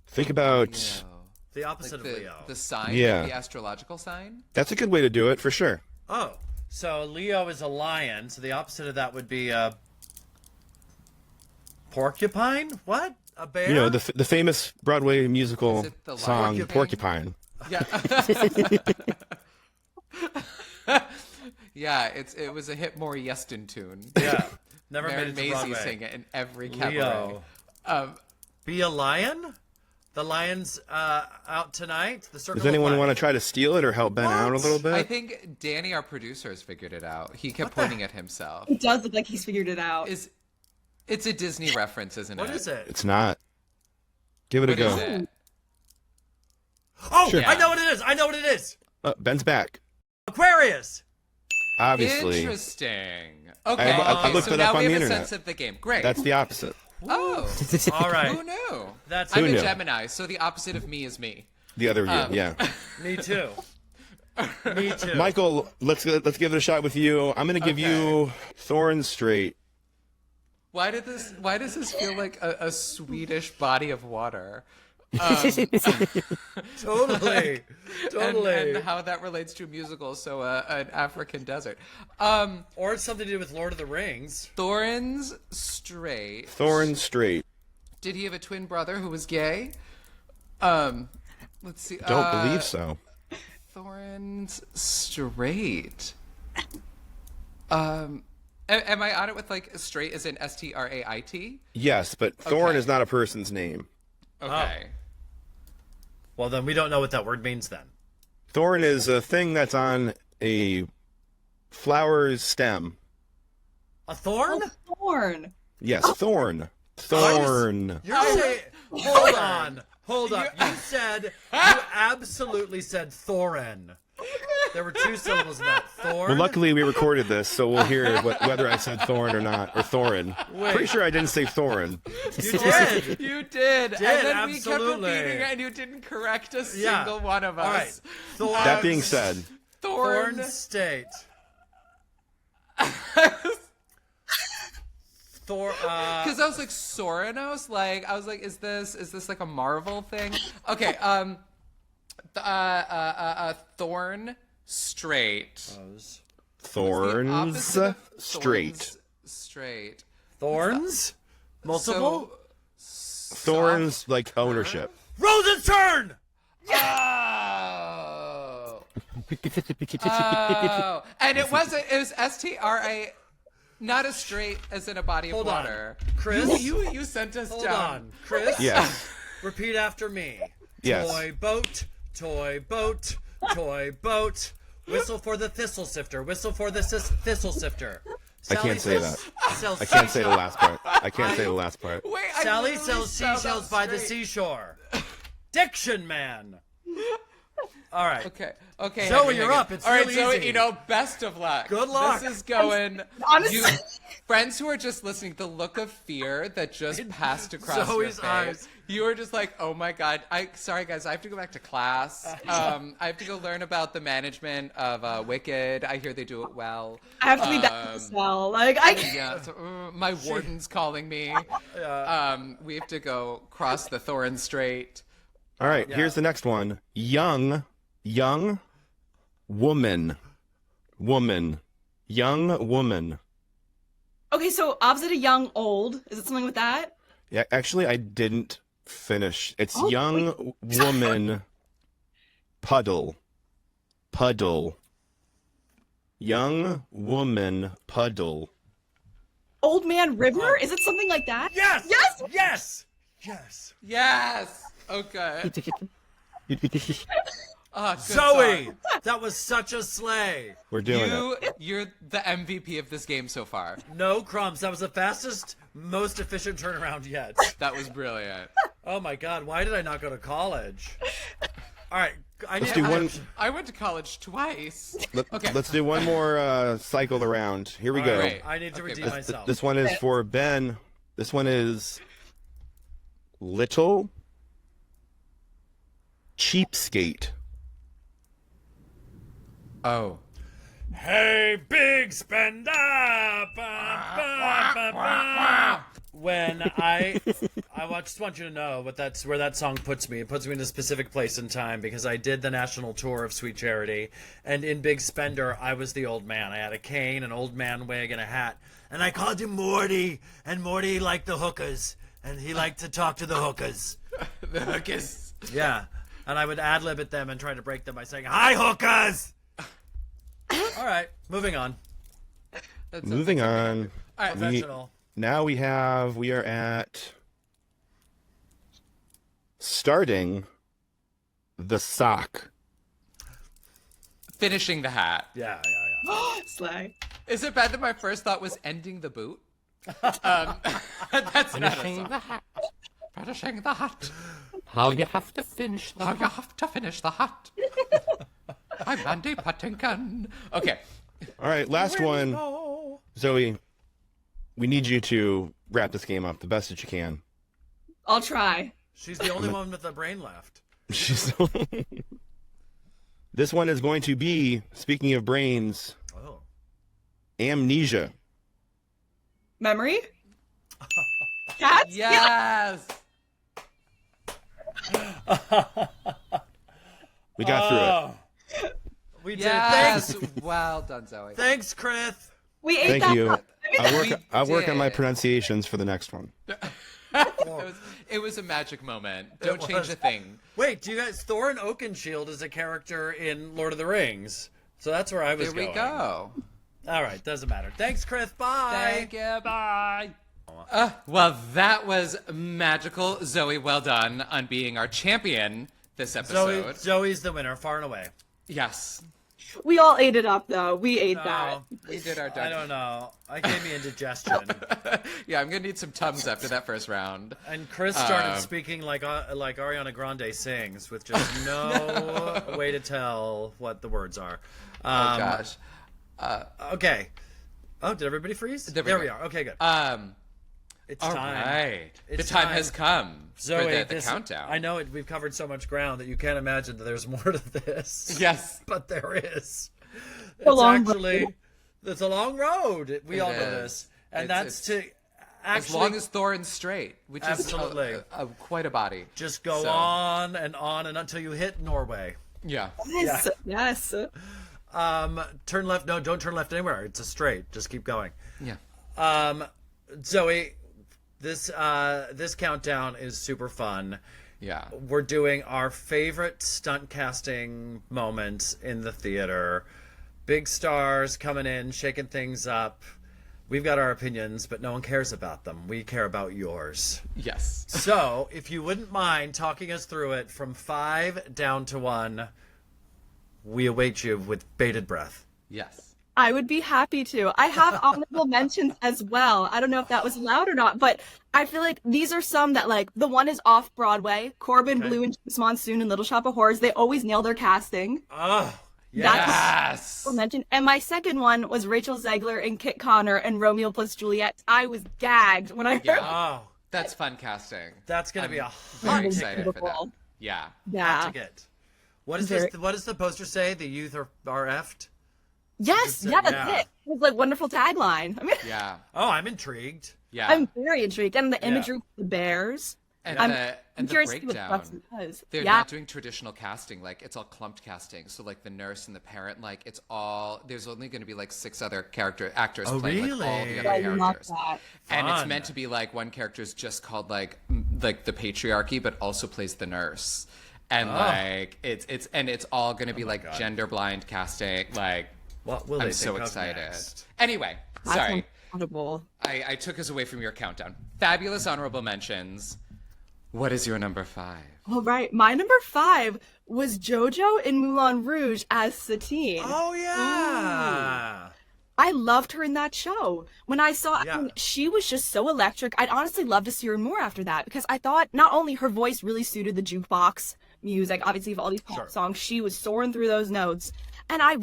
Think about... Leo. The opposite like of Leo. The sign? Yeah. The astrological sign? That's a good way to do it, for sure. Oh, so Leo is a lion, so the opposite of that would be a porcupine? What? A bear? You know, the famous Broadway musical song, Porcupine? Porcupine. Yeah. Yeah, it was a hit Maury Yeston tune. Yeah. Never Mary made it to Maisie Broadway. sang it in every cabaret. Leo. Be a lion? The lion's out tonight? The Circle Does anyone of want to Life. try to steal it or help Ben out a little bit? I think Danny, our producer, has figured it out. He kept pointing at himself. It does look like he's figured it out. It's a Disney reference, isn't it? What is it? It's not. Give it a go. What is it? Oh, Sure. I know what it is. Ben's back. Aquarius. Obviously. Interesting. Okay, I looked so it now up on we the have a internet. sense of the game. Great. That's the opposite. Oh, All right. who knew? That's I'm Who a knew? Gemini, so the opposite of me is me. The other year, yeah. Me too. Me too. Michael, let's give it a shot with you. I'm going to give you Thorn Strait. Why does this feel like a Swedish body of water? Totally. And how that relates to a musical, so an African desert. Or it's something to do with Lord of the Rings. Thorn Strait. Did he have a twin brother who was gay? Let's see. Don't believe so. Thorns Strait. Am I on it with like straight as in Strait? Yes, but Thorn Okay. is not a person's name. Okay. Well, then we don't know what that word means then. Thorn is a thing that's on a flower's stem. A thorn? Thorn. Yes, thorn. Thorn. You're saying... Hold on. You absolutely said Thorin. There were 2 syllables in that. Thorn. Well, luckily we recorded this, so we'll hear whether I said Thorn or not, or Thorin. Wait. Pretty sure I didn't say Thorin. You did. You did. And then absolutely. we kept repeating it, and you didn't correct a single one of us. All right. Thorn. That being said, Thorn State. Thor. Because I was like Soranos, like I was like, is this like a Marvel thing? Okay. Thorn Straight. Thorns Straight. Straight. Thorns. Multiple. Thorns like ownership. Rose's turn. Oh. Oh. And it was STRA, not as straight as in a body of Hold water. on. Chris. You sent us Hold down. on, Chris. Yes. Repeat after me. Yes. Toy boat, toy boat, toy boat. Whistle for the thistle sifter. Whistle for the thistle sifter. I can't say that. Sells I can't say the last part. I can't say the last part. Wait, Sally sells seashells by the seashore. Diction man. All right. Okay. Zoe, you're up. It's all right, real Zoe. easy. You know, best of luck. Good luck. This is going. Honestly. Friends who are just listening, the look of fear that just passed across Zoe's your face. eyes. You were just like, oh my god. Sorry guys, I have to go back to class. I have to go learn about the management of Wicked. I hear they do it well. I have to be back in the cell. Like Yeah, so, my warden's calling me. We have to go cross the Thorn Strait. All right, here's the next one. Young woman. Young woman. Okay, so opposite of young, old. Is it something with that? Yeah, actually, I didn't finish. It's young woman. Puddle. Young woman. Puddle. Old man river? Is it something like that? Yes. Yes. Yes. Yes. Yes. Okay. Oh, good Zoe, song. that was such a slay. We're doing it. You're the MVP of this game so far. No crumbs. That was the fastest, most efficient turnaround yet. That was brilliant. Oh my God, why did I not go to college? All right, Let's do one. I went to college twice. Okay. Let's do one more cycle around. Here we go. right. I need to redeem myself. This one is for Ben. This one is little cheapskate. Oh. Hey, big spender! When I just want you to know where that song puts me. It puts me in a specific place in time because I did the national tour of Sweet Charity, and in Big Spender, I was the old man. I had a cane, an old man wig, and a hat, and I called him Morty, and Morty liked the hookers, and he liked to talk to the hookers. The hookers. Yeah, and I would ad-lib at them and try to break them by saying, "Hi, hookers!" All right, moving on. Moving on. All right, Professional. Now we are at starting the sock. finishing the hat. Yeah. Slay. Is it bad that my first thought was ending the boot? That's Finishing the hat. finishing the hat. How you have to finish the How you have to finish the hat. I'm Andy Pattinson. Okay. All right, last one. Zoe, we need you to wrap this game up the best that you can. I'll try. She's the only one with a brain left. This one is going to be, speaking of brains, Oh. amnesia. Memory? Cats? Yes. We got through it. We did. Yes. Thanks. Well done, Zoe. Thanks, Chris. We ate Thank that. you. We I'll work on my did. pronunciations for the next one. It was a magic moment. Don't change a thing. Wait, do you guys? Thorin Oakenshield is a character in Lord of the Rings, so that's where I was There going. we go. All right, doesn't matter. Thanks, Chris. Bye. Thank you. Bye. Well, that was magical. Zoe, well done on being our champion this episode. Zoe's the winner, far and away. Yes. We all ate it up, though. We ate that. We did our I don't know. I gave me indigestion. Yeah, I'm gonna need some Tums after that first round. And Chris started speaking like Ariana Grande sings, with just no way to tell what the words are. Oh gosh. Okay. Oh, did everybody freeze? There we are. Okay, good. It's all time. Right. It's the time has come Zoe, for the countdown. I know we've covered so much ground that you can't imagine that there's more to this. Yes. But there is. It's a long road. We all know this. And that's to actually... As long as Thorin's straight, which absolutely. is quite a body. Just go on and until you hit Norway. Yeah. Yes. Yeah. Yes. Turn left. No, don't turn left anywhere. It's a straight. Just keep going. Yeah. Zoe, this countdown is super fun. Yeah. We're doing our favorite stunt casting moments in the theater. Big stars coming in, shaking things up. We've got our opinions, but no one cares about them. We care about yours. Yes. So, if you wouldn't mind talking us through it from 5 down to 1, we await you with bated breath. Yes. I would be happy to. I have honorable mentions as well. I don't know if that was loud or not, but I feel like these are some that, like, the one is off Broadway. Corbin Bleu and James Monsoon and Little Shop of Horrors. They always nail their casting. Oh, yes. That's mentioned. And my second one was Rachel Zegler and Kit Connor and Romeo plus Juliet. I was gagged when I heard. Oh, that's fun casting. That's going to be a very excited for that. Yeah. Yeah. to get. What does the poster say? The youth are effed? Yes, yeah, that's it. It was like wonderful tagline. I mean, Yeah. Oh, I'm intrigued. Yeah. I'm very intrigued. And the imagery of the bears. And I'm the curious to see what breakdown. Bugsy does. They're Yeah. not doing traditional casting. Like, it's all clumped casting. So, like, the nurse and the parent, like, it's all... There's only going to be, like, 6 other actors playing, like, all the other I love characters. that. And it's Fun. meant to be, like, one character's just called, like the patriarchy, but also plays the nurse. And, like, it's all going to be, like, gender-blind casting. Like, What will they I'm so think of excited. next? Anyway, That's sorry. incredible. I took us away from your countdown. Fabulous honorable mentions. What is your number 5? All right, my number 5 was JoJo in Moulin Rouge as Satine. Oh, yeah. I loved her in that show. When I saw she was just so electric. I'd honestly love to see her more after that because I thought not only her voice really suited the jukebox music, obviously of all these pop songs, she was soaring through those notes. And I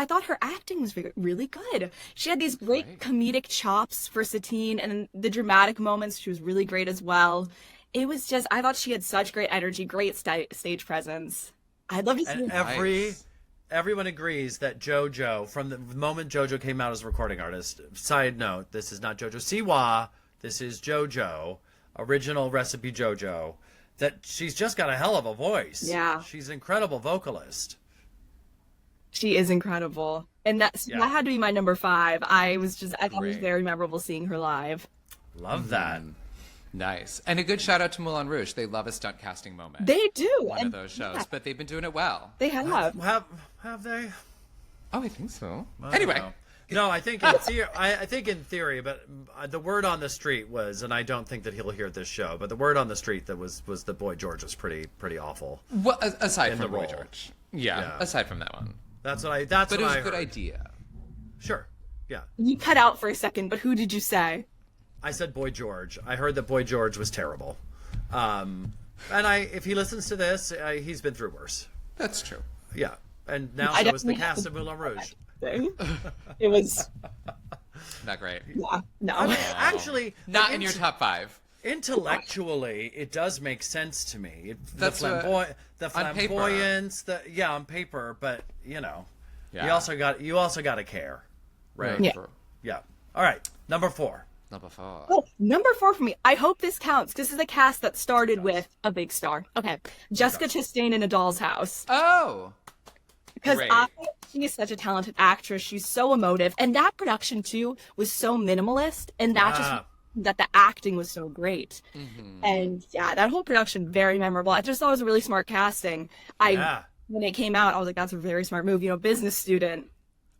thought her acting was really good. She had these great comedic chops for Satine, and the dramatic moments, she was really great as well. It was just, I thought she had such great energy, great stage presence. I'd love to see And everyone agrees that JoJo, from the moment JoJo came out as a recording artist, side note, this is not JoJo Siwa, this is JoJo, original recipe JoJo, that she's just got a hell of a voice. Yeah. She's an incredible vocalist. She is incredible. And that had to be my number 5. I thought it was very memorable seeing her live. Love that. Nice. And a good shout out to Moulin Rouge. They love a stunt casting moment. They do. One of those shows, but they've been doing it well. They have. Have they? Oh, I think so. I Anyway. don't know. No, I think in theory, but the word on the street was, and I don't think that he'll hear this show, but the word on the street that was that Boy George was pretty awful. Well, aside from the Boy role. George. Yeah, aside from that one. But it was a good idea. Sure. Yeah. You cut out for a second, but who did you say? I said Boy George. I heard that Boy George was terrible. And if he listens to this, he's been through worse. That's true. Yeah. And now so is the cast of Moulin Rouge. It was not great. Yeah, no. I mean, actually, not in your top 5. Intellectually, it does make sense to me. The flamboyance, on paper, but you also got to care, right? Yeah. All right, number 4. Number 4. Oh, number 4 for me. I hope this counts. This is a cast that started with a big star. Okay, Jessica Chastain in A Doll's House. Oh. Because she is such a talented actress. She's so emotive. And that production, too, was so minimalist. And that the acting was so great. Mm-hmm. And, that whole production, very memorable. I just thought it was a really smart casting. When it came out, I was like, that's a very smart move. Business student.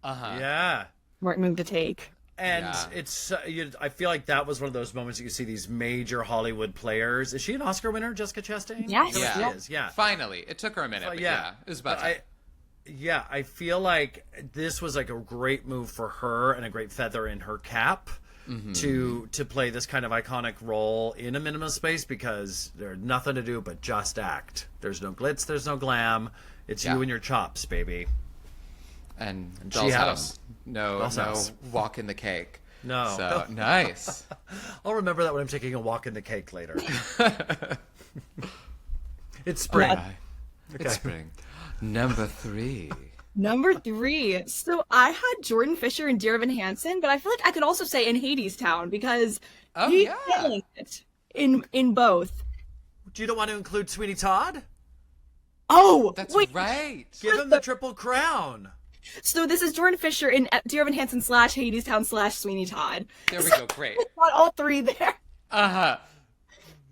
Uh-huh. Yeah. Smart move to take. And I feel like that was one of those moments you see these major Hollywood players. Is she an Oscar winner, Jessica Chastain? Yes. She is, yeah. Finally. It took her a minute, but it was about time. Yeah, I feel like this was like a great move for her and a great feather in her cap to play this kind of iconic role in a minimum space, because there's nothing to do but just act. There's no glitz, there's no glam. It's you and your chops, baby. And she had house. No walk in the cake. No. So nice. I'll remember that when I'm taking a walk in the cake later. It's spring. Okay. It's spring. Number 3. Number 3. So I had Jordan Fisher and Dear Evan Hansen, but I feel like I could also say in Hadestown, because he's killing it in both. You don't want to include Sweeney Todd? Oh, that's wait. right. Give him the Triple Crown. So this is Jordan Fisher in Dear Evan Hansen / Hadestown / Sweeney Todd. There we go. Great. Got all 3 there. Uh-huh.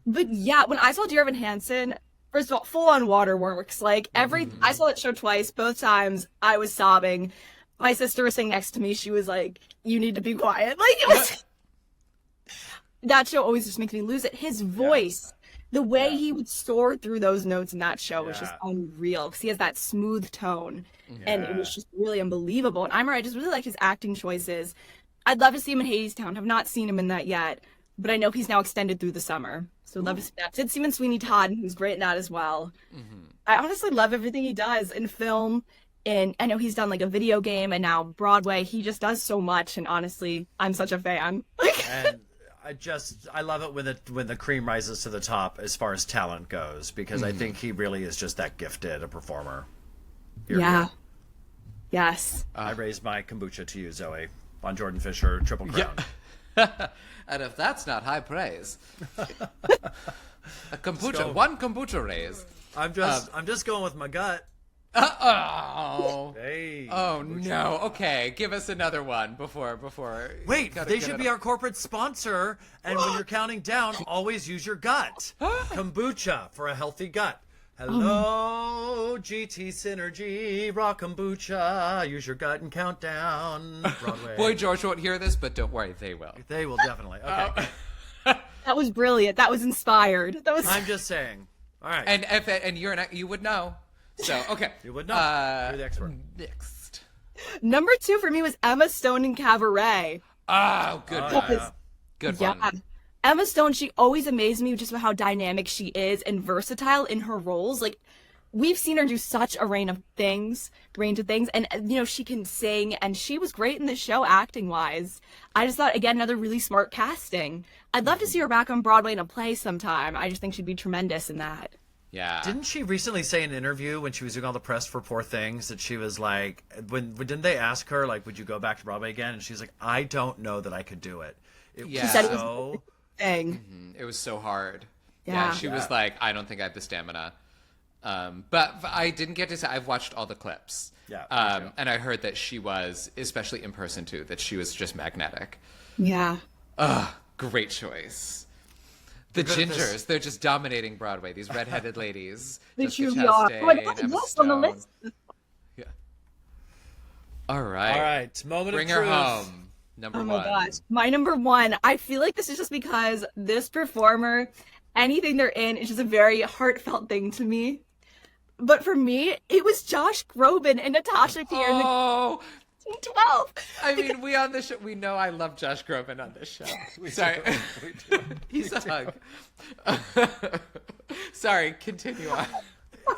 But yeah, when I saw Dear Evan Hansen, first of all, full on waterworks. Like I saw that show twice. Both times I was sobbing. My sister was sitting next to me. She was like, "You need to be quiet." Like it was. That show always just makes me lose it. His voice, the way he would soar through those notes in that show was just unreal, because he has that smooth tone, and it was just really unbelievable. And I just really liked his acting choices. I'd love to see him in Hadestown. Have not seen him in that yet, but I know he's now extended through the summer. So love to see that. Did see him in Sweeney Todd, who's great in that as well. I honestly love everything he does in film. And I know he's done like a video game and now Broadway. He just does so much. And honestly, I'm such a fan. And I love it when the cream rises to the top as far as talent goes, because I think he really is just that gifted a performer. Yes. I raised my kombucha to you, Zoe, on Jordan Fisher, Triple Crown. And if that's not high praise, a kombucha, one kombucha raise. I'm just going with my gut. Oh. Hey. Oh no. Okay, give us another one before. Wait, they should be our corporate sponsor. And when you're counting down, always use your gut. Kombucha for a healthy gut. Hello, GT Synergy, Raw Kombucha. Use your gut and count down. Broadway. Boy George won't hear this, but don't worry, they will. They will definitely. Okay. That was brilliant. That was inspired. I'm just saying. All right. And you would know. So okay. You would know. You're the expert. Next. Number 2 for me was Emma Stone in Cabaret. Oh, good one. Yeah. Good one. Emma Stone, she always amazed me just about how dynamic she is and versatile in her roles. Like, we've seen her do such a range of things, and, you know, she can sing, and she was great in the show acting-wise. I just thought, again, another really smart casting. I'd love to see her back on Broadway in a play sometime. I just think she'd be tremendous in that. Yeah. Didn't she recently say in an interview when she was doing all the press for Poor Things that she was like, didn't they ask her, like, would you go back to Broadway again? And she's like, I don't know that I could do it. Yeah. She said it was thing. It was so hard. Yeah. She was like, I don't think I have the stamina. But I didn't get to say, I've watched all the clips. Yeah. And I heard that she was, especially in person too, that she was just magnetic. Yeah. Great choice. The Gingers, they're just dominating Broadway. These redheaded ladies. They Jessica truly are. Chastain, Oh my God, Emma yes, on the Stone. list. Yeah. All right. Moment Bring of her truth. home. Number Oh 1. my gosh. My number 1, I feel like this is just because this performer, anything they're in, is just a very heartfelt thing to me. But for me, it was Josh Groban and Natasha Pierre in the 12. I mean, we on the show, we know I love Josh Groban on this show. Sorry. He's a hug. Sorry, continue on.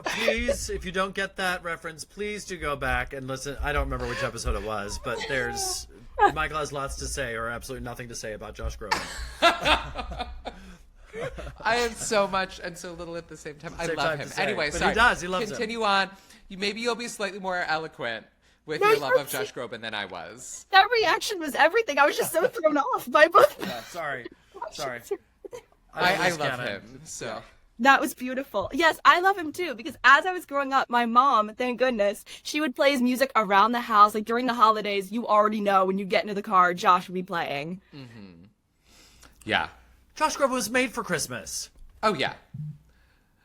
Please, if you don't get that reference, please do go back and listen. I don't remember which episode it was, but Michael has lots to say or absolutely nothing to say about Josh Groban. I have so much and so little at the same time. I love him. Anyway, but sorry. he does. He loves Continue on. Maybe you'll be slightly more eloquent with your love of Josh Groban than I was. That reaction was everything. I was just so thrown off by both. Sorry. I love him. So. That was beautiful. Yes, I love him too, because as I was growing up, my mom, thank goodness, she would play his music around the house. Like during the holidays, you already know when you get into the car, Josh would be playing. Mm-hmm. Yeah. Josh Groban was made for Christmas. Oh, yeah.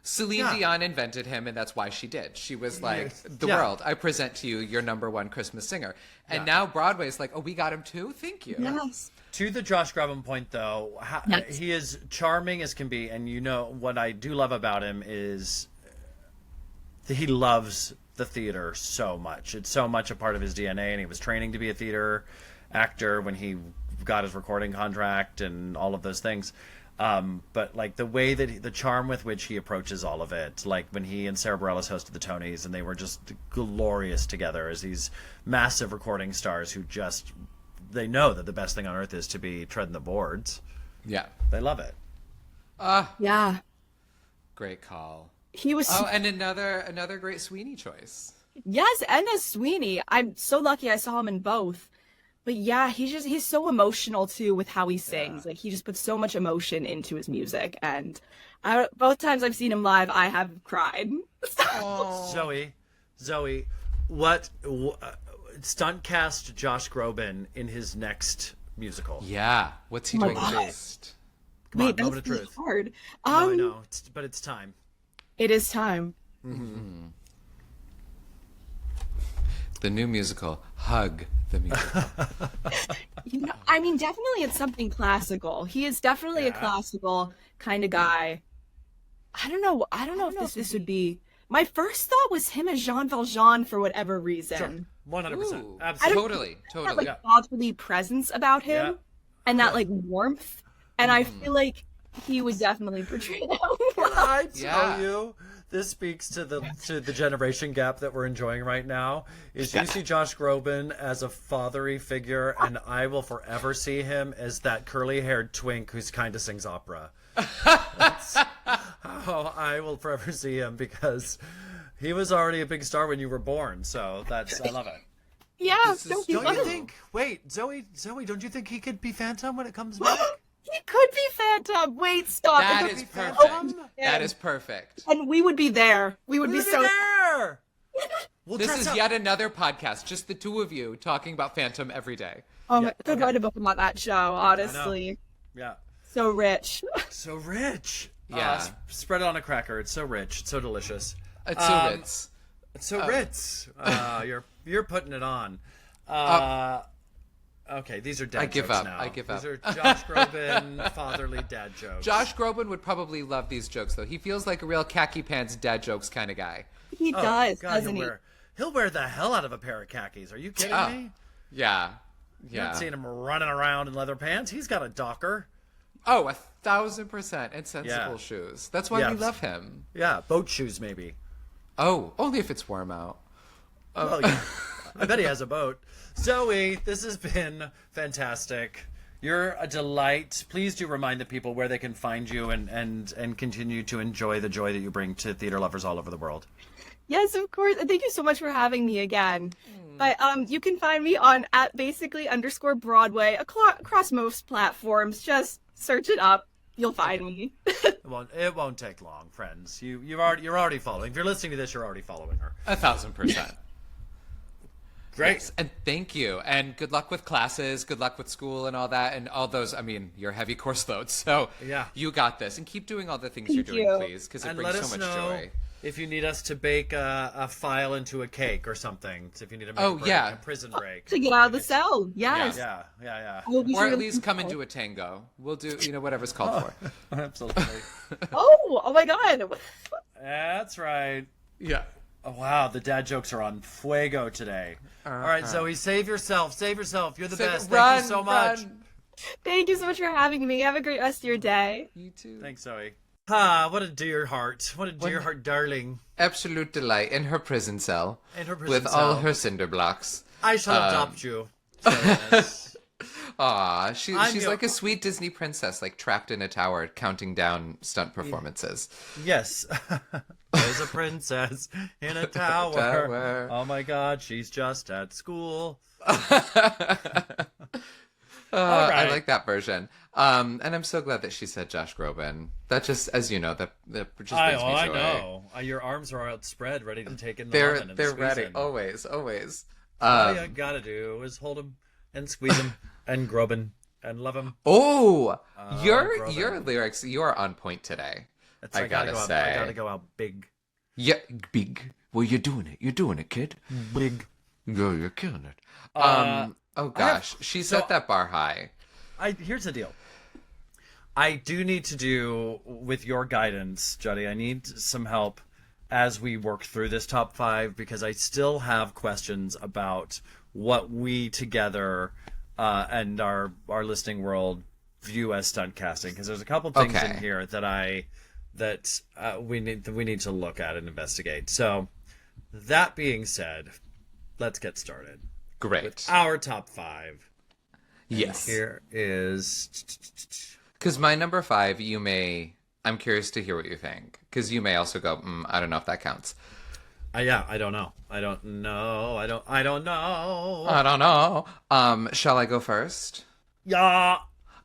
Celine Dion invented him, and that's why she did. She was like, the world, I present to you your number 1 Christmas singer. And now Broadway's like, oh, we got him too? Thank you. Yes. To the Josh Groban point, though, he is charming as can be. And you know, what I do love about him is that he loves the theater so much. It's so much a part of his DNA, and he was training to be a theater actor when he got his recording contract and all of those things. But like the way that the charm with which he approaches all of it, like when he and Sarah Bareilles hosted the Tonys, and they were just glorious together as these massive recording stars who just, they know that the best thing on earth is to be treading the boards. Yeah. They love it. Yeah. Great call. He was. Oh, and another great Sweeney choice. Yes, and as Sweeney. I'm so lucky I saw him in both. But yeah, he's so emotional too with how he sings. Like he just puts so much emotion into his music, and both times I've seen him live, I have cried. Zoe, what stunt cast Josh Groban in his next musical? Yeah, what's he doing next? Come on, Wait, moment of that's truth. hard. No, I know, but it's time. It is time. Mm-hmm. The new musical, Hug the Musical. I mean, definitely it's something classical. He is definitely a classical kind of guy. I don't know if this would be. My first thought was him as Jean Valjean for whatever reason. 100%. Absolutely. Totally. That fatherly presence about him, and that like warmth, and I feel like he would definitely portray that. Can I tell you? This speaks to the generation gap that we're enjoying right now. Is you see Josh Groban as a fatherly figure, and I will forever see him as that curly-haired twink who's kind of sings opera. That's how I will forever see him, because he was already a big star when you were born. So I love it. Yeah, Don't you think? Wait, Zoe, don't you think he could be Phantom when it comes back? He could be Phantom. Wait, stop. That is perfect. That is perfect. And we would be there. We would be so there. This is yet another podcast, just the two of you talking about Phantom every day. Oh my! Could write a book about that show. Honestly, Yeah. so rich. So rich. Yeah. Spread it on a cracker. It's so rich. It's so delicious. It's so Ritz. It's so Ritz. You're putting it on. Okay, these are dad jokes now. I give up. These are Josh Groban fatherly dad jokes. Josh Groban would probably love these jokes, though. He feels like a real khaki pants dad jokes kind of guy. He does, doesn't he? He'll wear the hell out of a pair of khakis. Are you kidding me? Yeah. You haven't seen him running around in leather pants. He's got a Docker. Oh, 1,000%. And sensible shoes. That's why we love him. Yeah, boat shoes maybe. Oh, only if it's warm out. Well, yeah. I bet he has a boat. Zoe, this has been fantastic. You're a delight. Please do remind the people where they can find you and continue to enjoy the joy that you bring to theater lovers all over the world. Yes, of course. And thank you so much for having me again. But you can find me on @basically_Broadway across most platforms. Just search it up. You'll find me. It won't take long, friends. You're already following. If you're listening to this, you're already following her. 1,000%. Great. Yes, and thank you. And good luck with classes, good luck with school and all that, and all those, I mean, your heavy course loads. So you got this. And keep doing all the things you're doing, please, because it brings so much joy. If you need us to bake a file into a cake or something, if you need to make a prison break. To get out of the cell, yes. Yeah. Or at least come and do a tango. We'll do, whatever's called for. Absolutely. Oh my God. That's right. Yeah. Oh, wow, the dad jokes are on fuego today. All right, Zoe, save yourself. You're the best. Thank you so much. Thank you so much for having me. Have a great rest of your day. You too. Thanks, Zoe. What a dear heart. What a dear heart, darling. Absolute delight in her prison cell. With all her cinder blocks. I shall adopt you. Aw, she's like a sweet Disney princess, like trapped in a tower, counting down stunt performances. Yes. There's a princess in a tower. Oh my God, she's just at school. I like that version. And I'm so glad that she said Josh Groban. That just, as you know, that just brings me joy. I know. Your arms are outspread, ready to take in the lemon and they're squeeze ready, in. always. All you gotta do is hold him and squeeze him and Groban and love him. Oh, your lyrics, you are on point today. I gotta say. I gotta go out big. Yeah, big. Well, you're doing it, kid. Big. Girl, you're killing it. Oh gosh, she set that bar high. Here's the deal. I do need to do, with your guidance, Juddy, I need some help as we work through this top 5, because I still have questions about what we together and our listening world view as stunt casting, because there's a couple things in here that we need to look at and investigate. So that being said, let's get started. Great. With our top 5. Yes. And here is, because my number 5, I'm curious to hear what you think, because you may also go, I don't know if that counts. Yeah, I don't know. I don't know. Shall I go first? Yeah.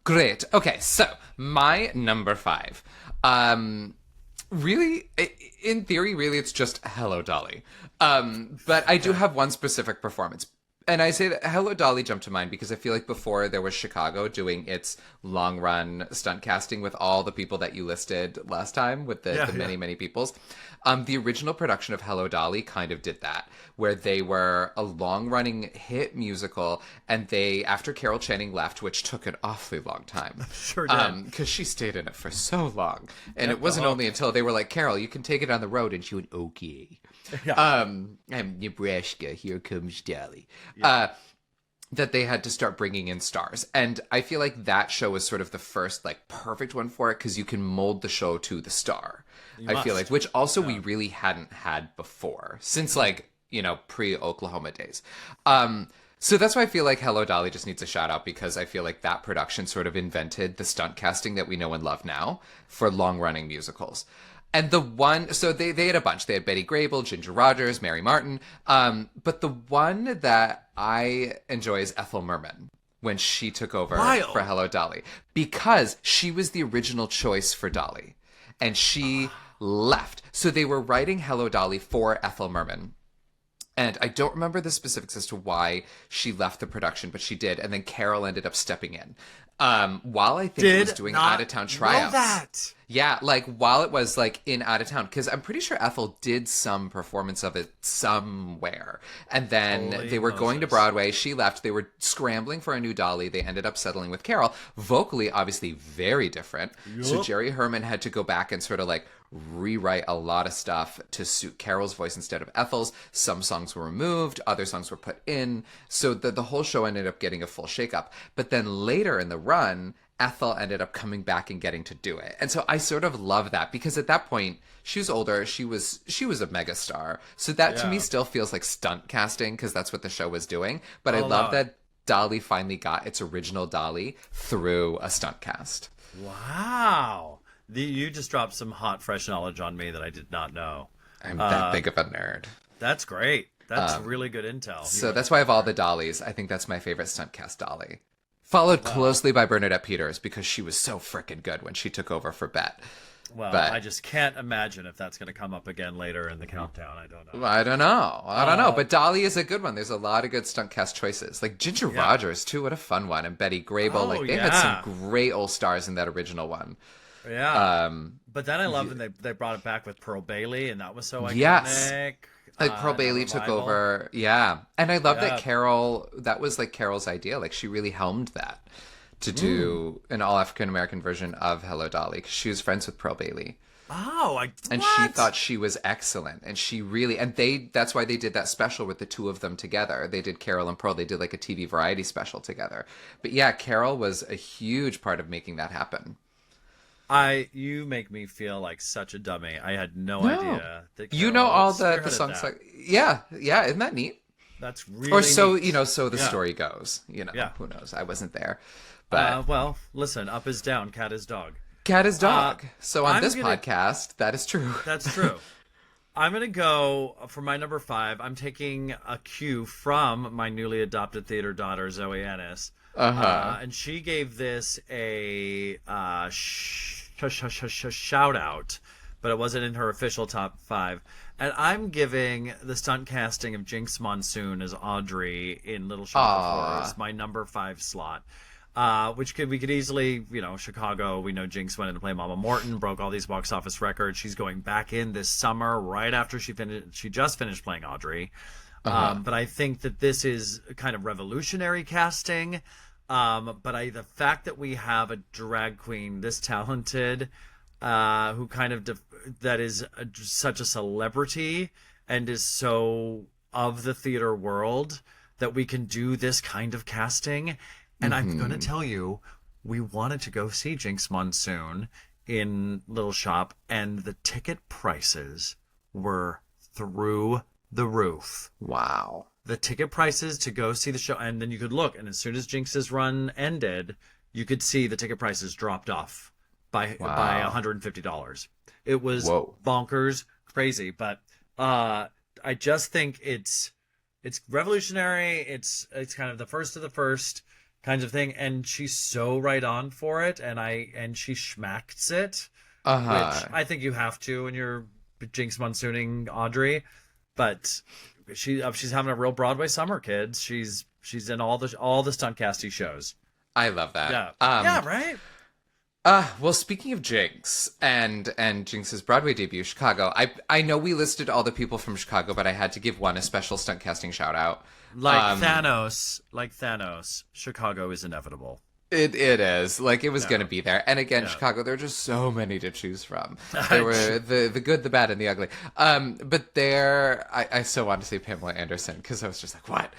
Great. Okay, so my number 5. Really, in theory, really, it's just Hello, Dolly. But I do have one specific performance. And I say that Hello, Dolly jumped to mind because I feel like before there was Chicago doing its long-run stunt casting with all the people that you listed last time, with the many peoples. The original production of Hello, Dolly kind of did that, where they were a long-running hit musical, and they, after Carol Channing left, which took an awfully long time. Sure did. Because she stayed in it for so long. And it wasn't only until they were like, Carol, you can take it on the road, and she went, okay. Yeah. I'm Nebraska, here comes Dolly. Yeah. That they had to start bringing in stars. And I feel like that show was sort of the first, like, perfect one for it, because you can mold the show to the star. I feel like, which also we really hadn't had before, since, like, pre-Oklahoma days. So that's why I feel like Hello, Dolly just needs a shout out, because I feel like that production sort of invented the stunt casting that we know and love now for long-running musicals. And so they had a bunch. They had Betty Grable, Ginger Rogers, Mary Martin. But the one that I enjoy is Ethel Merman, when she took over for Hello, Dolly. Because she was the original choice for Dolly. And she left. So they were writing Hello, Dolly for Ethel Merman. And I don't remember the specifics as to why she left the production, but she did. And then Carol ended up stepping in. While I think it was doing out-of-town tryouts. That. Yeah, like, while it was, like, in out-of-town. Because I'm pretty sure Ethel did some performance of it somewhere. And then they were going to Broadway. She left. They were scrambling for a new Dolly. They ended up settling with Carol. Vocally, obviously, very different. Yep. So Jerry Herman had to go back and sort of, like, rewrite a lot of stuff to suit Carol's voice instead of Ethel's. Some songs were removed, other songs were put in, so the whole show ended up getting a full shakeup. But then later in the run, Ethel ended up coming back and getting to do it. And so I sort of love that, because at that point she was older, she was a megastar. So that to me still feels like stunt casting, because that's what the show was doing. But I love that Dolly finally got its original Dolly through a stunt cast. Wow. You just dropped some hot, fresh knowledge on me that I did not know. I'm that big of a nerd. That's great. That's really good intel. So that's why of all the Dollys, I think that's my favorite stunt cast Dolly. Followed closely by Bernadette Peters, because she was so frickin' good when she took over for Bet. Well, I just can't imagine if that's going to come up again later in the countdown. I don't know. I don't know. But Dolly is a good one. There's a lot of good stunt cast choices. Like Ginger Rogers, too. What a fun one. And Betty Grable. They had some great old stars in that original one. Yeah. But then I love that they brought it back with Pearl Bailey, and that was so iconic. Yes. Like Pearl Bailey took over. Yeah. And I love that that was like Carol's idea. Like she really helmed that to do an all African American version of Hello, Dolly, because she was friends with Pearl Bailey. And she thought she was excellent, and she really, that's why they did that special with the two of them together. They did Carol and Pearl. They did like a TV variety special together. But yeah, Carol was a huge part of making that happen. You make me feel like such a dummy. I had no idea that Carol, you know all the songs. Like, yeah, isn't that neat? That's really or so neat. So the story goes. Who knows? I wasn't there, but well, listen, up is down, cat is dog. Cat is dog. So on this podcast, that is true. That's true. I'm going to go for my number 5. I'm taking a cue from my newly adopted theater daughter, Zoe Ennis. And she gave this a shout out, but it wasn't in her official top 5. And I'm giving the stunt casting of Jinx Monsoon as Audrey in Little Shop of Horrors my number 5 slot. Which we could easily, Chicago, we know Jinx went in to play Mama Morton, broke all these box office records. She's going back in this summer right after she just finished playing Audrey. But I think that this is kind of revolutionary casting. But the fact that we have a drag queen this talented, who kind of such a celebrity and is so of the theater world that we can do this kind of casting. And I'm going to tell you, we wanted to go see Jinx Monsoon in Little Shop, and the ticket prices were through the roof. Wow. The ticket prices to go see the show, and then you could look, and as soon as Jinx's run ended, you could see the ticket prices dropped off by $150. It was bonkers, crazy, but I just think it's revolutionary. It's kind of the first of the first kinds of thing, and she's so right on for it, and she schmacks it, which I think you have to when you're Jinx Monsooning Audrey, but she's having a real Broadway summer, kids. She's in all the stunt casting shows. I love that. Yeah, yeah, right. Well, speaking of Jinx and Jinx's Broadway debut, Chicago, I know we listed all the people from Chicago, but I had to give one a special stunt casting shout out. Like Thanos, Chicago is inevitable. It is. Like, it was going to be there. And again, Chicago, there are just so many to choose from. There were the good, the bad, and the ugly. But there, I so wanted to say Pamela Anderson, because I was just like, what?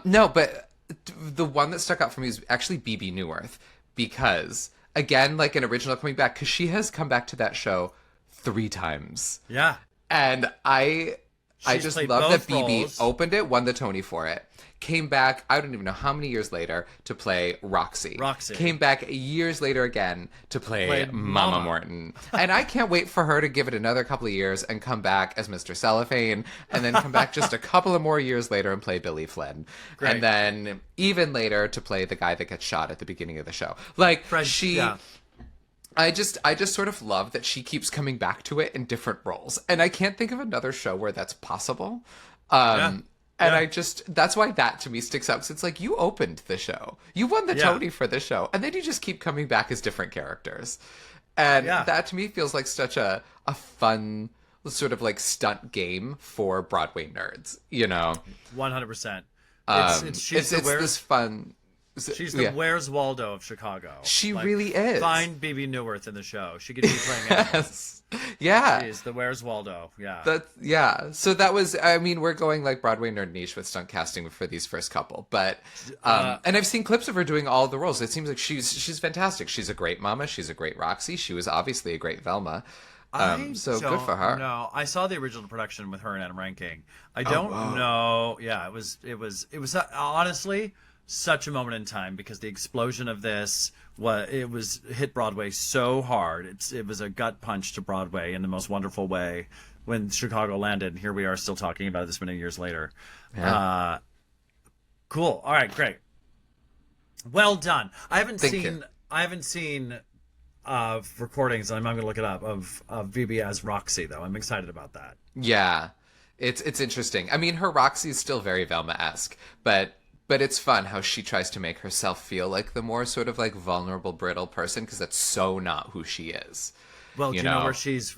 No, but the one that stuck out for me is actually BB Newirth, because, again, like an original coming back, because she has come back to that show 3 times. Yeah. And I just love that BB opened it, won the Tony for it. Came back, I don't even know how many years later, to play Roxy. Came back years later again to play Mama Morton. And I can't wait for her to give it another couple of years and come back as Mr. Cellophane, and then come back just a couple of more years later and play Billy Flynn. Great. And then even later to play the guy that gets shot at the beginning of the show. Like, I just sort of love that she keeps coming back to it in different roles. And I can't think of another show where that's possible. And that's why that to me sticks out. Because it's like, you opened the show. You won the Tony for the show. And then you just keep coming back as different characters. And that to me feels like such a fun sort of like stunt game for Broadway nerds, you know? 100%. It's this fun... She's the Where's Waldo of Chicago. She really is. Find BB Newirth in the show. She could be playing it. Yeah. She's the Where's Waldo. Yeah. So that was, I mean, we're going like Broadway nerd niche with stunt casting for these first couple. But, and I've seen clips of her doing all the roles. It seems like she's fantastic. She's a great Mama. She's a great Roxy. She was obviously a great Velma. So good for her. No, I saw the original production with her and Adam Ranking. I don't know. Yeah, it was honestly such a moment in time, because the explosion of this hit Broadway so hard. It was a gut punch to Broadway in the most wonderful way when Chicago landed, and here we are still talking about it this many years later. Yeah. Cool. All right, great. Well done. I haven't seen recordings, and I'm going to look it up, of VB as Roxy, though. I'm excited about that. Yeah. It's interesting. I mean, her Roxy is still very Velma-esque, but it's fun how she tries to make herself feel like the more sort of like vulnerable, brittle person, because that's so not who she is. Well, do you know where she's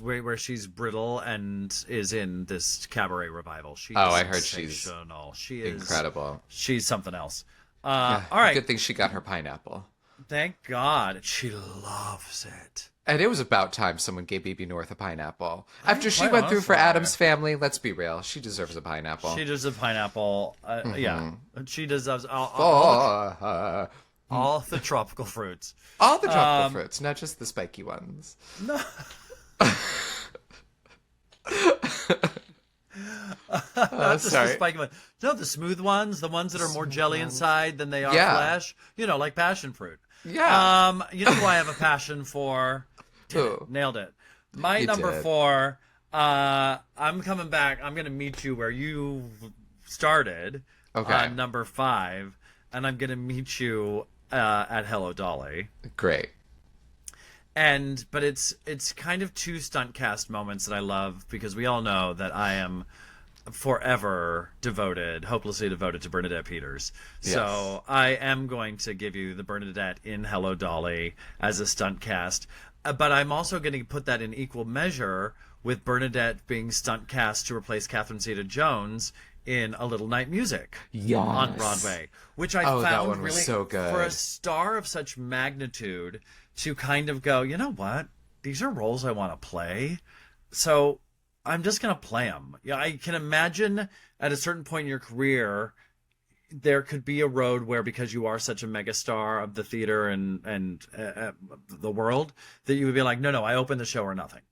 brittle and is in this cabaret revival? I heard she's She is incredible. She's something else. All right. Good thing she got her pineapple. Thank God. She loves it. And it was about time someone gave BB Newirth a pineapple. After she went through for Addams Family, let's be real, she deserves a pineapple. She deserves a pineapple. Yeah. She deserves all the tropical fruits. All the tropical fruits, not just the spiky ones. No. Not just the spiky ones. No, the smooth ones, the ones that are more jelly inside than they are flesh. You know, like passion fruit. Yeah. You know who I have a passion for? Nailed it. My number 4, I'm coming back. I'm going to meet you where you started. Okay. Number 5. And I'm going to meet you at Hello Dolly. Great. But it's kind of 2 stunt cast moments that I love, because we all know that I am forever hopelessly devoted to Bernadette Peters. Yes. So I am going to give you the Bernadette in Hello Dolly as a stunt cast. But I'm also going to put that in equal measure with Bernadette being stunt cast to replace Catherine Zeta-Jones in A Little Night Music on Broadway, which I found really so good. For a star of such magnitude to kind of go, you know what? These are roles I want to play. So I'm just going to play them. Yeah, I can imagine at a certain point in your career, there could be a road where, because you are such a megastar of the theater and the world, that you would be like, no, I open the show or nothing,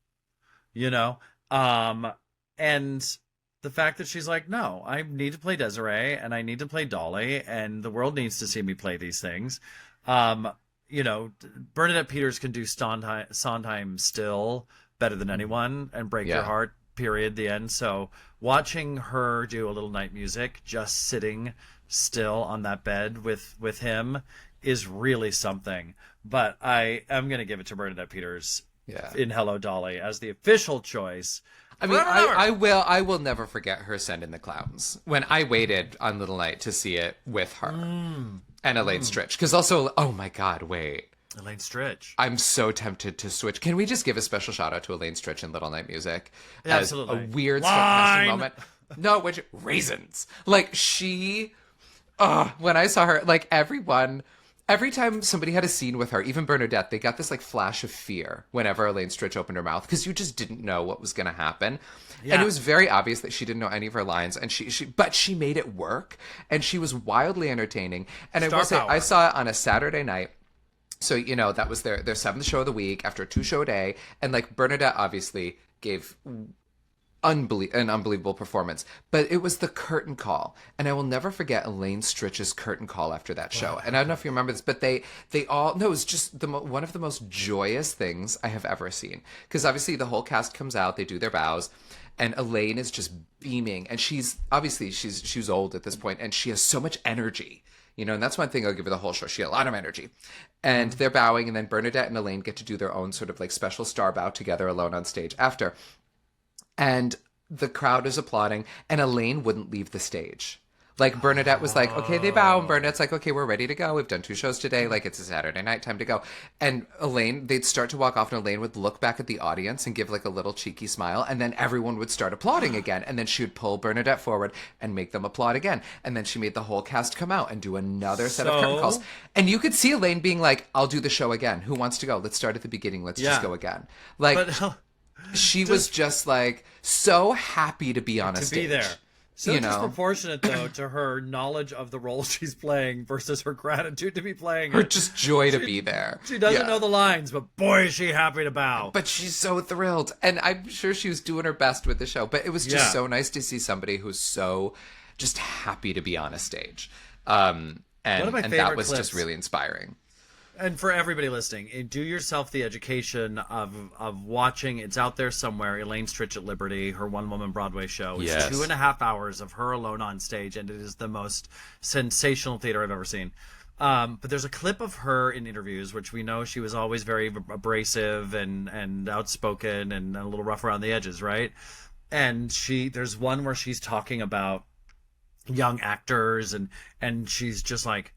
and the fact that she's like, no, I need to play Desiree and I need to play Dolly and the world needs to see me play these things. Bernadette Peters can do Sondheim still better than anyone and break your heart, period, the end. So watching her do a little night music, just sitting still on that bed with him, is really something. But I am going to give it to Bernadette Peters in Hello, Dolly as the official choice. I mean, I will never forget her Send in the Clowns when I waited on Little Night to see it with her and Elaine Stritch. Because also, oh my God, wait. Elaine Stritch. I'm so tempted to switch. Can we just give a special shout out to Elaine Stritch in Little Night Music? Absolutely. As a weird stunt moment. No, which raisins. Like she, when I saw her, like every time somebody had a scene with her, even Bernadette, they got this like flash of fear whenever Elaine Stritch opened her mouth because you just didn't know what was going to happen. Yeah. And it was very obvious that she didn't know any of her lines, and but she made it work, and she was wildly entertaining. And I will say, I saw it on a Saturday night. So, that was their 7th show of the week after a 2-show day. And like Bernadette obviously gave an unbelievable performance, but it was the curtain call, and I will never forget Elaine Stritch's curtain call after that show. And I don't know if you remember this, but it was just one of the most joyous things I have ever seen, because obviously the whole cast comes out, they do their bows, and Elaine is just beaming, and she's old at this point, and she has so much energy. And that's one thing I'll give her the whole show. She had a lot of energy. And they're bowing, and then Bernadette and Elaine get to do their own sort of like special star bow together alone on stage after. And the crowd is applauding, and Elaine wouldn't leave the stage. Like, Bernadette was like, okay, they bow, and Bernadette's like, okay, we're ready to go. We've done 2 shows today. Like, it's a Saturday night, time to go. And Elaine, they'd start to walk off, and Elaine would look back at the audience and give, like, a little cheeky smile, and then everyone would start applauding again. And then she would pull Bernadette forward and make them applaud again. And then she made the whole cast come out and do another set of curtain calls. And you could see Elaine being like, I'll do the show again. Who wants to go? Let's start at the beginning. Let's just go again. Like, she was just, like, so happy to be on a stage. To be there. So disproportionate, though, to her knowledge of the role she's playing versus her gratitude to be playing her just joy to be there. She doesn't know the lines, but boy, is she happy to bow. But she's so thrilled. And I'm sure she was doing her best with the show. But it was just so nice to see somebody who's so just happy to be on a stage. And that was just really inspiring. And for everybody listening, do yourself the education of watching. It's out there somewhere. Elaine Stritch at Liberty, her one-woman Broadway show. It's 2.5 hours of her alone on stage, and it is the most sensational theater I've ever seen. But there's a clip of her in interviews, which we know she was always very abrasive and outspoken and a little rough around the edges, right? And there's one where she's talking about young actors, and she's just like,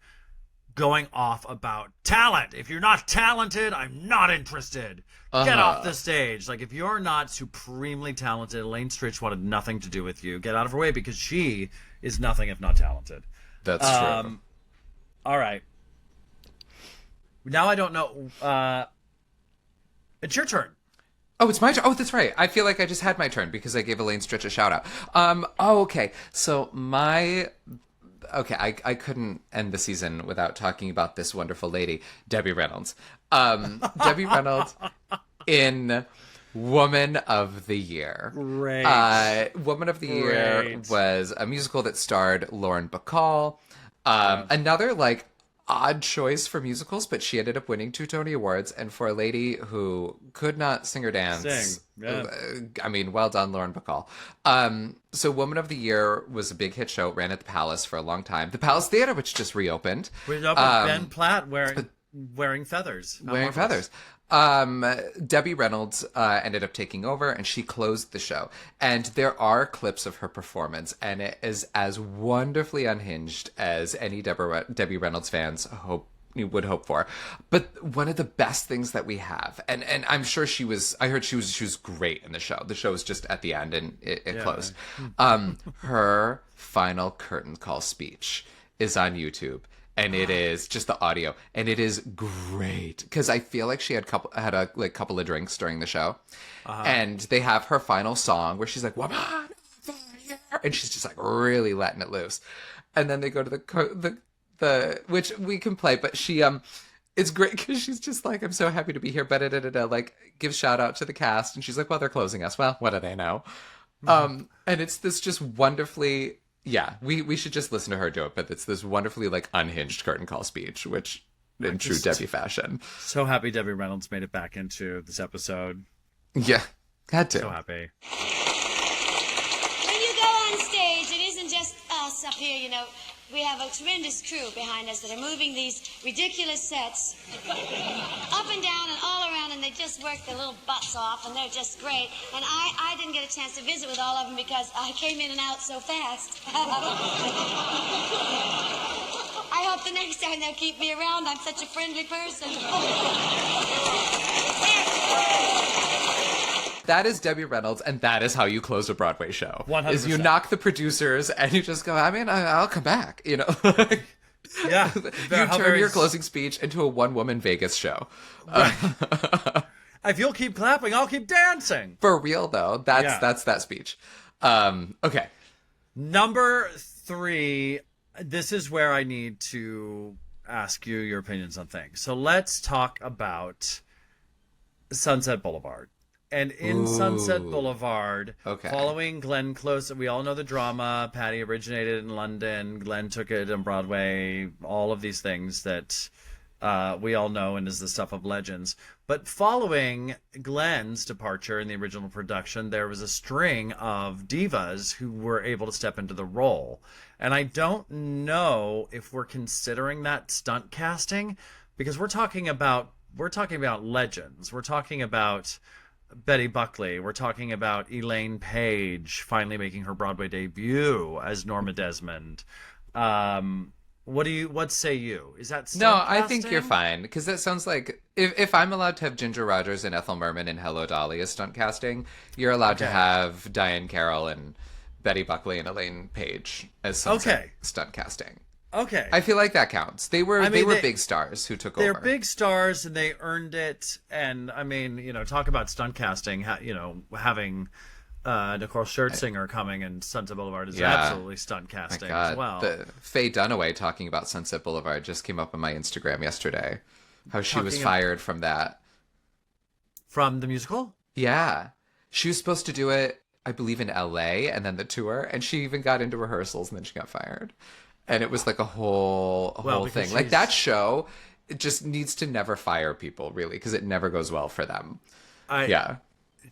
going off about talent. If you're not talented, I'm not interested. Get off the stage. Like, if you're not supremely talented, Elaine Stritch wanted nothing to do with you. Get out of her way, because she is nothing if not talented. That's true. All right. Now I don't know. It's your turn. Oh, it's my turn. Oh, that's right. I feel like I just had my turn because I gave Elaine Stritch a shout out. Okay. So I couldn't end the season without talking about this wonderful lady, Debbie Reynolds. Debbie Reynolds in Woman of the Year. Great. Woman of the Year was a musical that starred Lauren Bacall. Another, like, odd choice for musicals, but she ended up winning 2 Tony Awards. And for a lady who could not sing or dance, I mean, well done, Lauren Bacall. So Woman of the Year was a big hit show. It ran at the Palace for a long time. The Palace Theater, which just reopened. With Ben Platt wearing feathers. Wearing feathers. Debbie Reynolds ended up taking over, and she closed the show. And there are clips of her performance, and it is as wonderfully unhinged as any Debbie Reynolds fans would hope for. But one of the best things that we have, and I'm sure I heard she was great in the show. The show was just at the end, and it closed. Her final curtain call speech is on YouTube. and it is just the audio, and it is great because I feel like she had a couple of drinks during the show, and they have her final song where she's like, "Woman, and she's just like really letting it loose, and then they go to the which we can play, but she it's great because she's just like, I'm so happy to be here, but like gives shout out to the cast, and she's like, well, they're closing us. Well, what do they know? And it's this just wonderfully, we should just listen to her do it, but it's this wonderfully like unhinged curtain call speech, which in true Debbie fashion. So happy Debbie Reynolds made it back into this episode. Yeah, had to. So happy. When you go on stage, it isn't just us up here, you know. We have a tremendous crew behind us that are moving these ridiculous sets up and down and all around, and they just work their little butts off, and they're just great. And I didn't get a chance to visit with all of them because I came in and out so fast. I hope the next time they'll keep me around. I'm such a friendly person. That is Debbie Reynolds, and that is how you close a Broadway show. 100%. Is you knock the producers, and you just go, I mean, I'll come back, you know? Yeah. You turn your closing speech into a one-woman Vegas show. Right. If you'll keep clapping, I'll keep dancing. For real, though. That's that speech. Okay. Number 3, this is where I need to ask you your opinions on things. So let's talk about Sunset Boulevard. And in Sunset Boulevard, following Glenn Close, we all know the drama. Patty originated in London. Glenn took it on Broadway. All of these things that we all know and is the stuff of legends. But following Glenn's departure in the original production, there was a string of divas who were able to step into the role. And I don't know if we're considering that stunt casting, because we're talking about legends. We're talking about Betty Buckley. We're talking about Elaine Page finally making her Broadway debut as Norma Desmond. What say you? Is that no? I think you're fine, because that sounds like if I'm allowed to have Ginger Rogers and Ethel Merman and Hello Dolly as stunt casting, you're allowed to have Diane Carroll and Betty Buckley and Elaine Page as stunt casting. Okay. I feel like that counts. They were big stars who took over. They're big stars and they earned it. And I mean, you know, talk about stunt casting, you know, having Nicole Scherzinger coming in Sunset Boulevard is absolutely stunt casting as well. The Faye Dunaway talking about Sunset Boulevard just came up on my Instagram yesterday. How she was fired from that. From the musical? Yeah. She was supposed to do it, I believe, in LA and then the tour. And she even got into rehearsals and then she got fired. And it was like a whole thing. Like that show, it just needs to never fire people, really, because it never goes well for them. Faye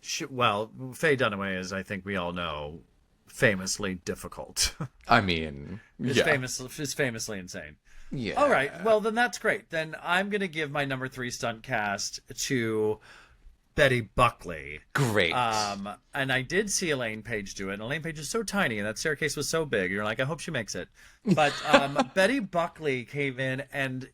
Dunaway is, I think we all know, famously difficult. I mean, is famously insane. Yeah. All right. Well, then that's great. Then I'm going to give my number 3 stunt cast to Betty Buckley. Great. And I did see Elaine Page do it. And Elaine Page is so tiny, and that staircase was so big. You're like, I hope she makes it. But Betty Buckley came in, and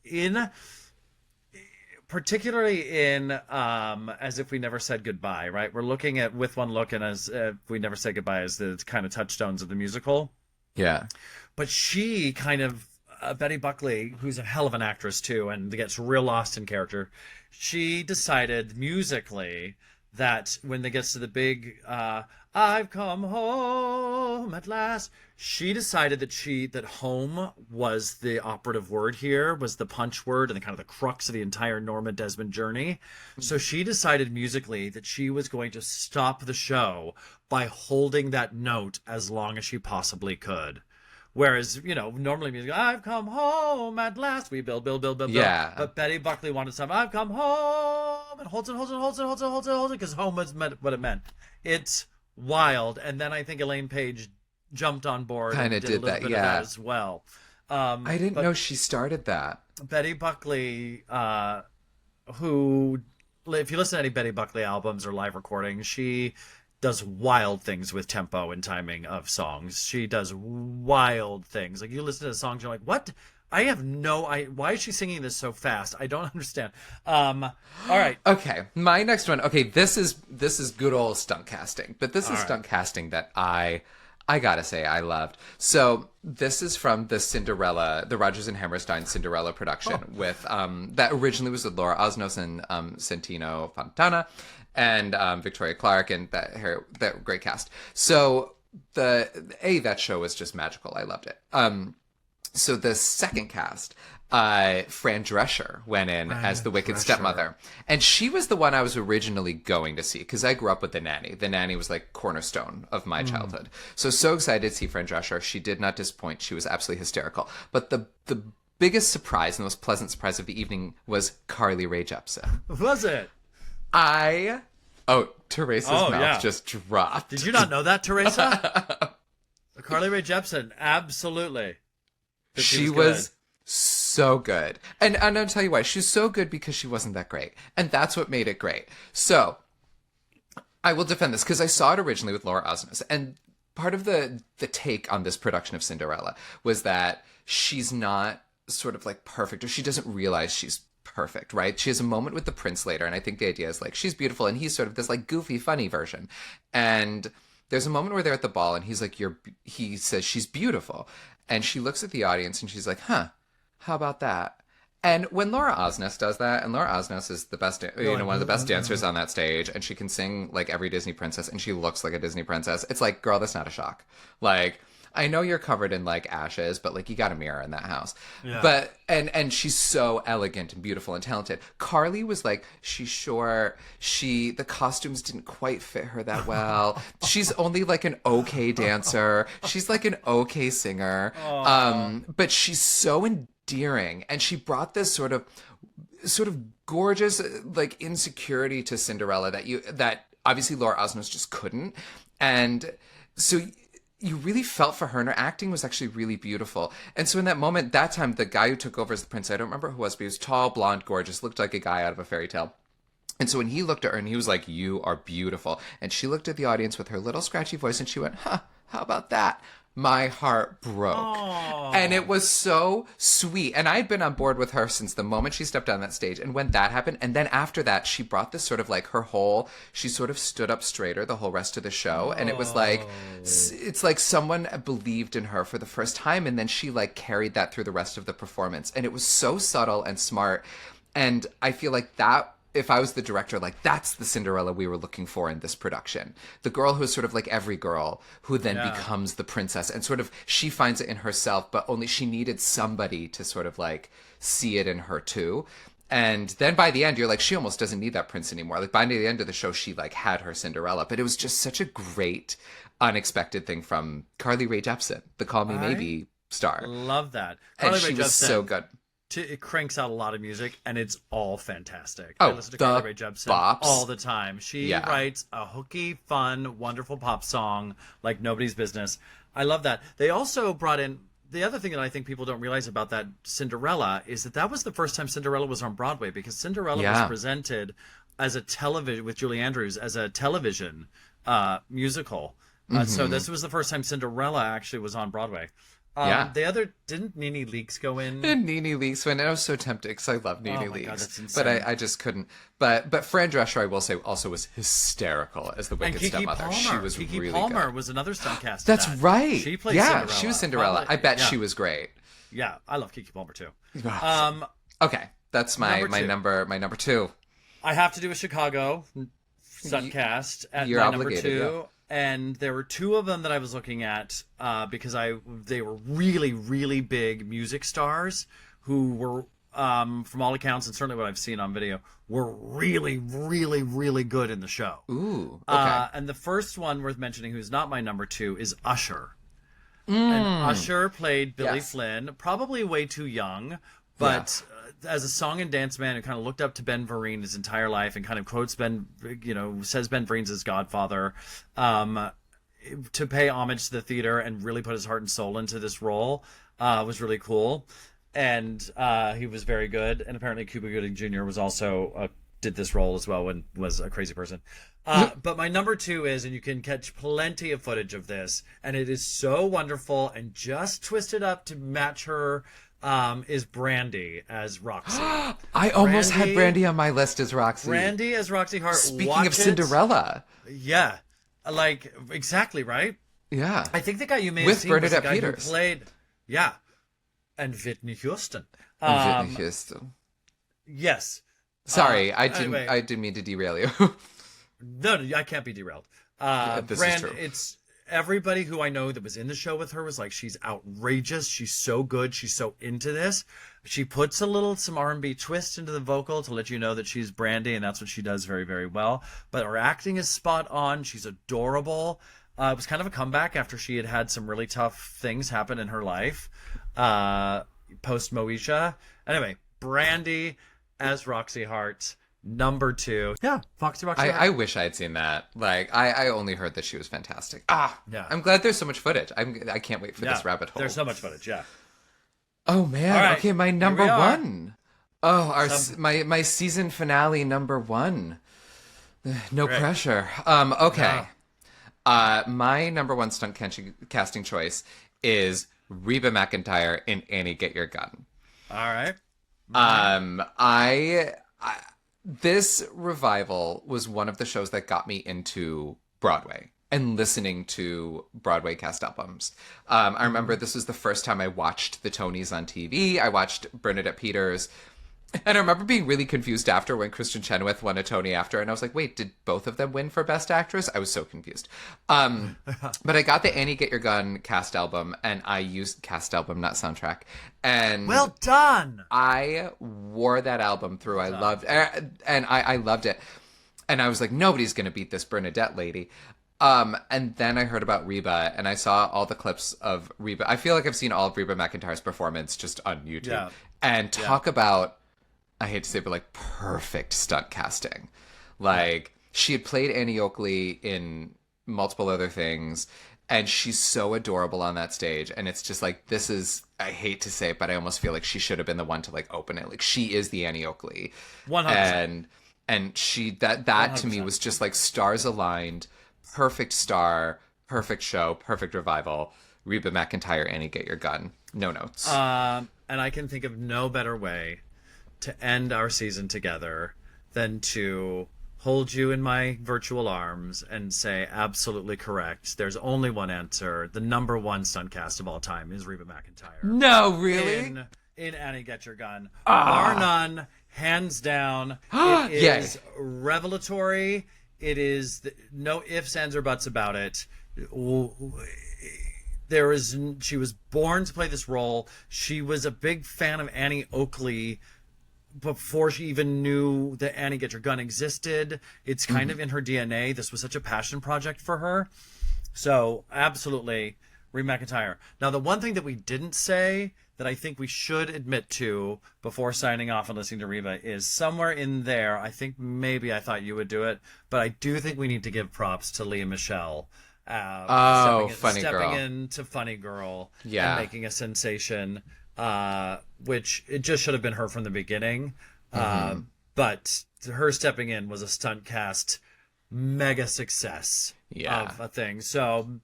particularly in As If We Never Said Goodbye, right? We're looking at With One Look and As If We Never Said Goodbye as the kind of touchstones of the musical. Yeah. But she kind of, Betty Buckley, who's a hell of an actress too, and gets real lost in character, she decided musically that when it gets to the big I've come home at last, she decided that home was the operative word here, was the punch word and the kind of the crux of the entire Norma Desmond journey. So she decided musically that she was going to stop the show by holding that note as long as she possibly could. Whereas, you know, normally music, I've come home at last. We build. Yeah. But Betty Buckley wanted something, I've come home, and holds it, because home was what it meant. It's wild. And then I think Elaine Page jumped on board and did a little bit of that as well. I didn't know she started that. Betty Buckley, who, if you listen to any Betty Buckley albums or live recordings, she does wild things with tempo and timing of songs. She does wild things. Like, you listen to the songs, you're like, what? I have why is she singing this so fast? I don't understand. All right. Okay. My next one. Okay, this is good old stunt casting, but this is stunt casting that I I gotta say, I loved. So this is from the Cinderella, the Rodgers and Hammerstein Cinderella production with that originally was with Laura Osnos and Santino Fontana and Victoria Clark and that great cast. So that show was just magical. I loved it. So the second cast, Fran Drescher went in as the Wicked Stepmother. And she was the one I was originally going to see because I grew up with The Nanny. The Nanny was like cornerstone of my childhood. So excited to see Fran Drescher. She did not disappoint. She was absolutely hysterical. But the biggest surprise and the most pleasant surprise of the evening was Carly Rae Jepsen. Was it? Teresa's mouth just dropped. Did you not know that, Teresa? Carly Rae Jepsen, absolutely. She was so good. And I'll tell you why. She was so good because she wasn't that great. And that's what made it great. So I will defend this because I saw it originally with Laura Osnes. And part of the take on this production of Cinderella was that she's not sort of like perfect, or she doesn't realize she's perfect, right? She has a moment with the prince later. And I think the idea is like, she's beautiful. And he's sort of this like goofy, funny version. And there's a moment where they're at the ball and he's like, he says she's beautiful. And she looks at the audience and she's like, huh, how about that? And when Laura Osnes does that, and Laura Osnes is the best, one of the best dancers on that stage, and she can sing like every Disney princess, and she looks like a Disney princess. It's like, girl, that's not a shock. Like, I know you're covered in like ashes, but like you got a mirror in that house. Yeah. But and she's so elegant and beautiful and talented. Carly was like, she's short. The costumes didn't quite fit her that well. She's only like an okay dancer. She's like an okay singer. But she's so endearing, and she brought this sort of gorgeous like insecurity to Cinderella that obviously Laura Osnos just couldn't. And so you really felt for her, and her acting was actually really beautiful. And so in that moment, that time, the guy who took over as the prince, I don't remember who it was, but he was tall, blonde, gorgeous, looked like a guy out of a fairy tale. And so when he looked at her and he was like, you are beautiful. And she looked at the audience with her little scratchy voice and she went, huh, how about that? My heart broke. Aww. And it was so sweet. And I had been on board with her since the moment she stepped on that stage. And when that happened, and then after that, she brought this sort of like she sort of stood up straighter the whole rest of the show. And it was like, it's like someone believed in her for the first time. And then she like carried that through the rest of the performance. And it was so subtle and smart. And I feel like that, if I was the director, like that's the Cinderella we were looking for in this production. The girl who is sort of like every girl who then becomes the princess, and sort of she finds it in herself, but only she needed somebody to sort of like see it in her too. And then by the end, you're like, she almost doesn't need that prince anymore. Like by the end of the show, she like had her Cinderella, but it was just such a great, unexpected thing from Carly Rae Jepsen, the Call Me Maybe star. Love that. And Carly she Rae was Jepsen. so good. It cranks out a lot of music, and it's all fantastic. Oh, I listen to Carly Rae Jepsen bops. all the time. She writes a hooky, fun, wonderful pop song like nobody's business. I love that. They also brought in, the other thing that I think people don't realize about that Cinderella is that was the first time Cinderella was on Broadway, because Cinderella was presented as a television, with Julie Andrews, as a television musical. So this was the first time Cinderella actually was on Broadway. Didn't Nene Leakes go in? And Nene Leakes went, and I was so tempted because I love Nene Leakes. God, that's insane. But I just couldn't. But Fran Drescher, I will say, also was hysterical as the Wicked Stepmother. She was Kiki really Palmer good. was another stunt cast. That's right. She played Cinderella. Cinderella. She was Cinderella. I bet she was great. Yeah, I love Kiki Palmer too. Okay, that's my number two. I have to do a Chicago stunt cast at You're my obligated, number 2. And there were 2 of them that I was looking at because they were really, really big music stars who were, from all accounts, and certainly what I've seen on video, were really, really, really good in the show. Ooh, okay. And the first one worth mentioning, who's not my number 2, is Usher. And Usher played Billy Flynn, probably way too young, but as a song and dance man who kind of looked up to Ben Vereen his entire life and kind of quotes says Ben Vereen's his godfather, to pay homage to the theater and really put his heart and soul into this role was really cool. And he was very good. And apparently Cuba Gooding Jr. was also did this role as well and was a crazy person. But my number 2 is, and you can catch plenty of footage of this, and it is so wonderful and just twisted up to match her, is Brandy as Roxy. I almost had Brandy on my list as Roxy. Brandy as Roxy Hart. Speaking of Cinderella. Yeah. Like, exactly, right? Yeah. I think the guy you may With have seen was the Bernadette guy Peters. who played, and Whitney Houston. Whitney Houston. Yes. Sorry, I anyway. didn't mean to derail you. No, I can't be derailed. This is true. It's everybody who I know that was in the show with her was like, she's outrageous. She's so good. She's so into this. She puts some R&B twist into the vocal to let you know that she's Brandy, and that's what she does very, very well. But her acting is spot on. She's adorable. It was kind of a comeback after she had some really tough things happen in her life, post Moesha. Anyway, Brandy as Roxy Hart. Number 2. Yeah, Roxy Hart. I wish I had seen that. Like, I only heard that she was fantastic. Yeah. I'm glad there's so much footage. I can't wait for this rabbit hole. There's so much footage, yeah. Oh, man. All right, okay, my number here we are. 1. Oh, my season finale number 1. No Great. pressure. Okay. Yeah. My number 1 stunt casting choice is Reba McEntire in Annie Get Your Gun. All right. This revival was one of the shows that got me into Broadway and listening to Broadway cast albums. I remember this was the first time I watched the Tonys on TV. I watched Bernadette Peters. And I remember being really confused after when Kristen Chenoweth won a Tony after. And I was like, wait, did both of them win for Best Actress? I was so confused. But I got the Annie Get Your Gun cast album, and I used cast album, not soundtrack. And Well done. I wore that album through. I loved it. And I was like, nobody's going to beat this Bernadette lady. And then I heard about Reba, and I saw all the clips of Reba. I feel like I've seen all of Reba McEntire's performance just on YouTube. Yeah. And talk about, I hate to say, but like perfect stunt casting. Like, she had played Annie Oakley in multiple other things, and she's so adorable on that stage. And it's just like, this is, I hate to say it, but I almost feel like she should have been the one to like open it. Like, she is the Annie Oakley. 100%. And she, that to me 100%. was just like stars aligned, perfect star, perfect show, perfect revival. Reba McEntire, Annie Get Your Gun. No notes. And I can think of no better way to end our season together than to hold you in my virtual arms and say absolutely correct. There's only one answer. The number 1 stunt cast of all time is Reba McEntire. No, really? In Annie Get Your Gun. Bar none, hands down. It is revelatory. It is no ifs, ands, or buts about it. She was born to play this role. She was a big fan of Annie Oakley before she even knew that Annie Get Your Gun existed. It's kind of in her DNA. This was such a passion project for her. So absolutely, Reba McEntire. Now, the one thing that we didn't say that I think we should admit to before signing off and listening to Reba is somewhere in there, I think maybe I thought you would do it, but I do think we need to give props to Leah Michele. Stepping into Funny Girl and making a sensation, which it just should have been her from the beginning. But her stepping in was a stunt cast mega success of a thing. So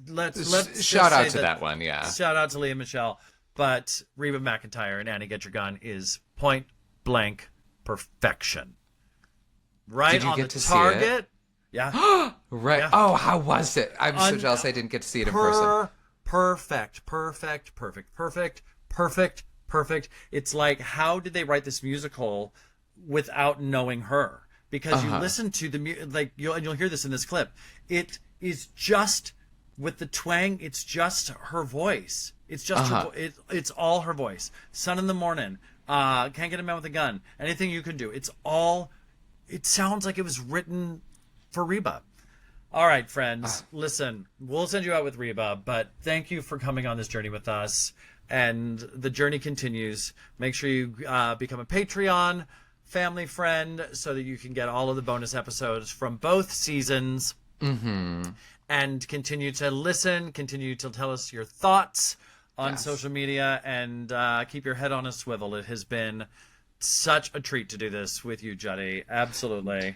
let's shout out to that one. Yeah. Shout out to Leah Michele. But Reba McEntire and Annie Get Your Gun is point blank perfection. Right Did you on get the to target. See it? Yeah. Right. Yeah. Oh, how was it? I'm so jealous I didn't get to see it in person. Perfect. It's like, how did they write this musical without knowing her? Because you listen to the you'll hear this in this clip. It is just with the twang. It's just her voice. It's just it's all her voice. Sun in the Morning. Can't Get a Man with a Gun. Anything You Can Do. It's all. It sounds like it was written for Reba. All right, friends, listen, we'll send you out with Reba, but thank you for coming on this journey with us. And the journey continues. Make sure you become a Patreon family friend so that you can get all of the bonus episodes from both seasons. And continue to listen, continue to tell us your thoughts on social media, and keep your head on a swivel. It has been such a treat to do this with you, Juddy. Absolutely.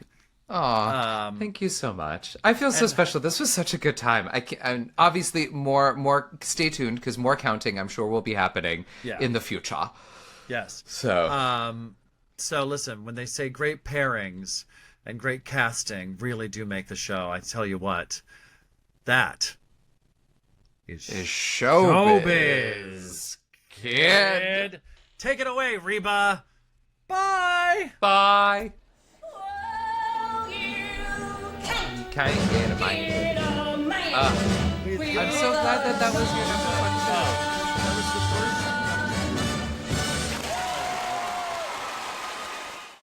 Oh, thank you so much. I feel so special. This was such a good time. And obviously more. Stay tuned because more counting, I'm sure, will be happening in the future. Yes. So, so listen, when they say great pairings and great casting really do make the show, I tell you what, that is showbiz. Kid. Take it away, Reba. Bye. Bye. Can't get a man. I'm so glad that was your number one show.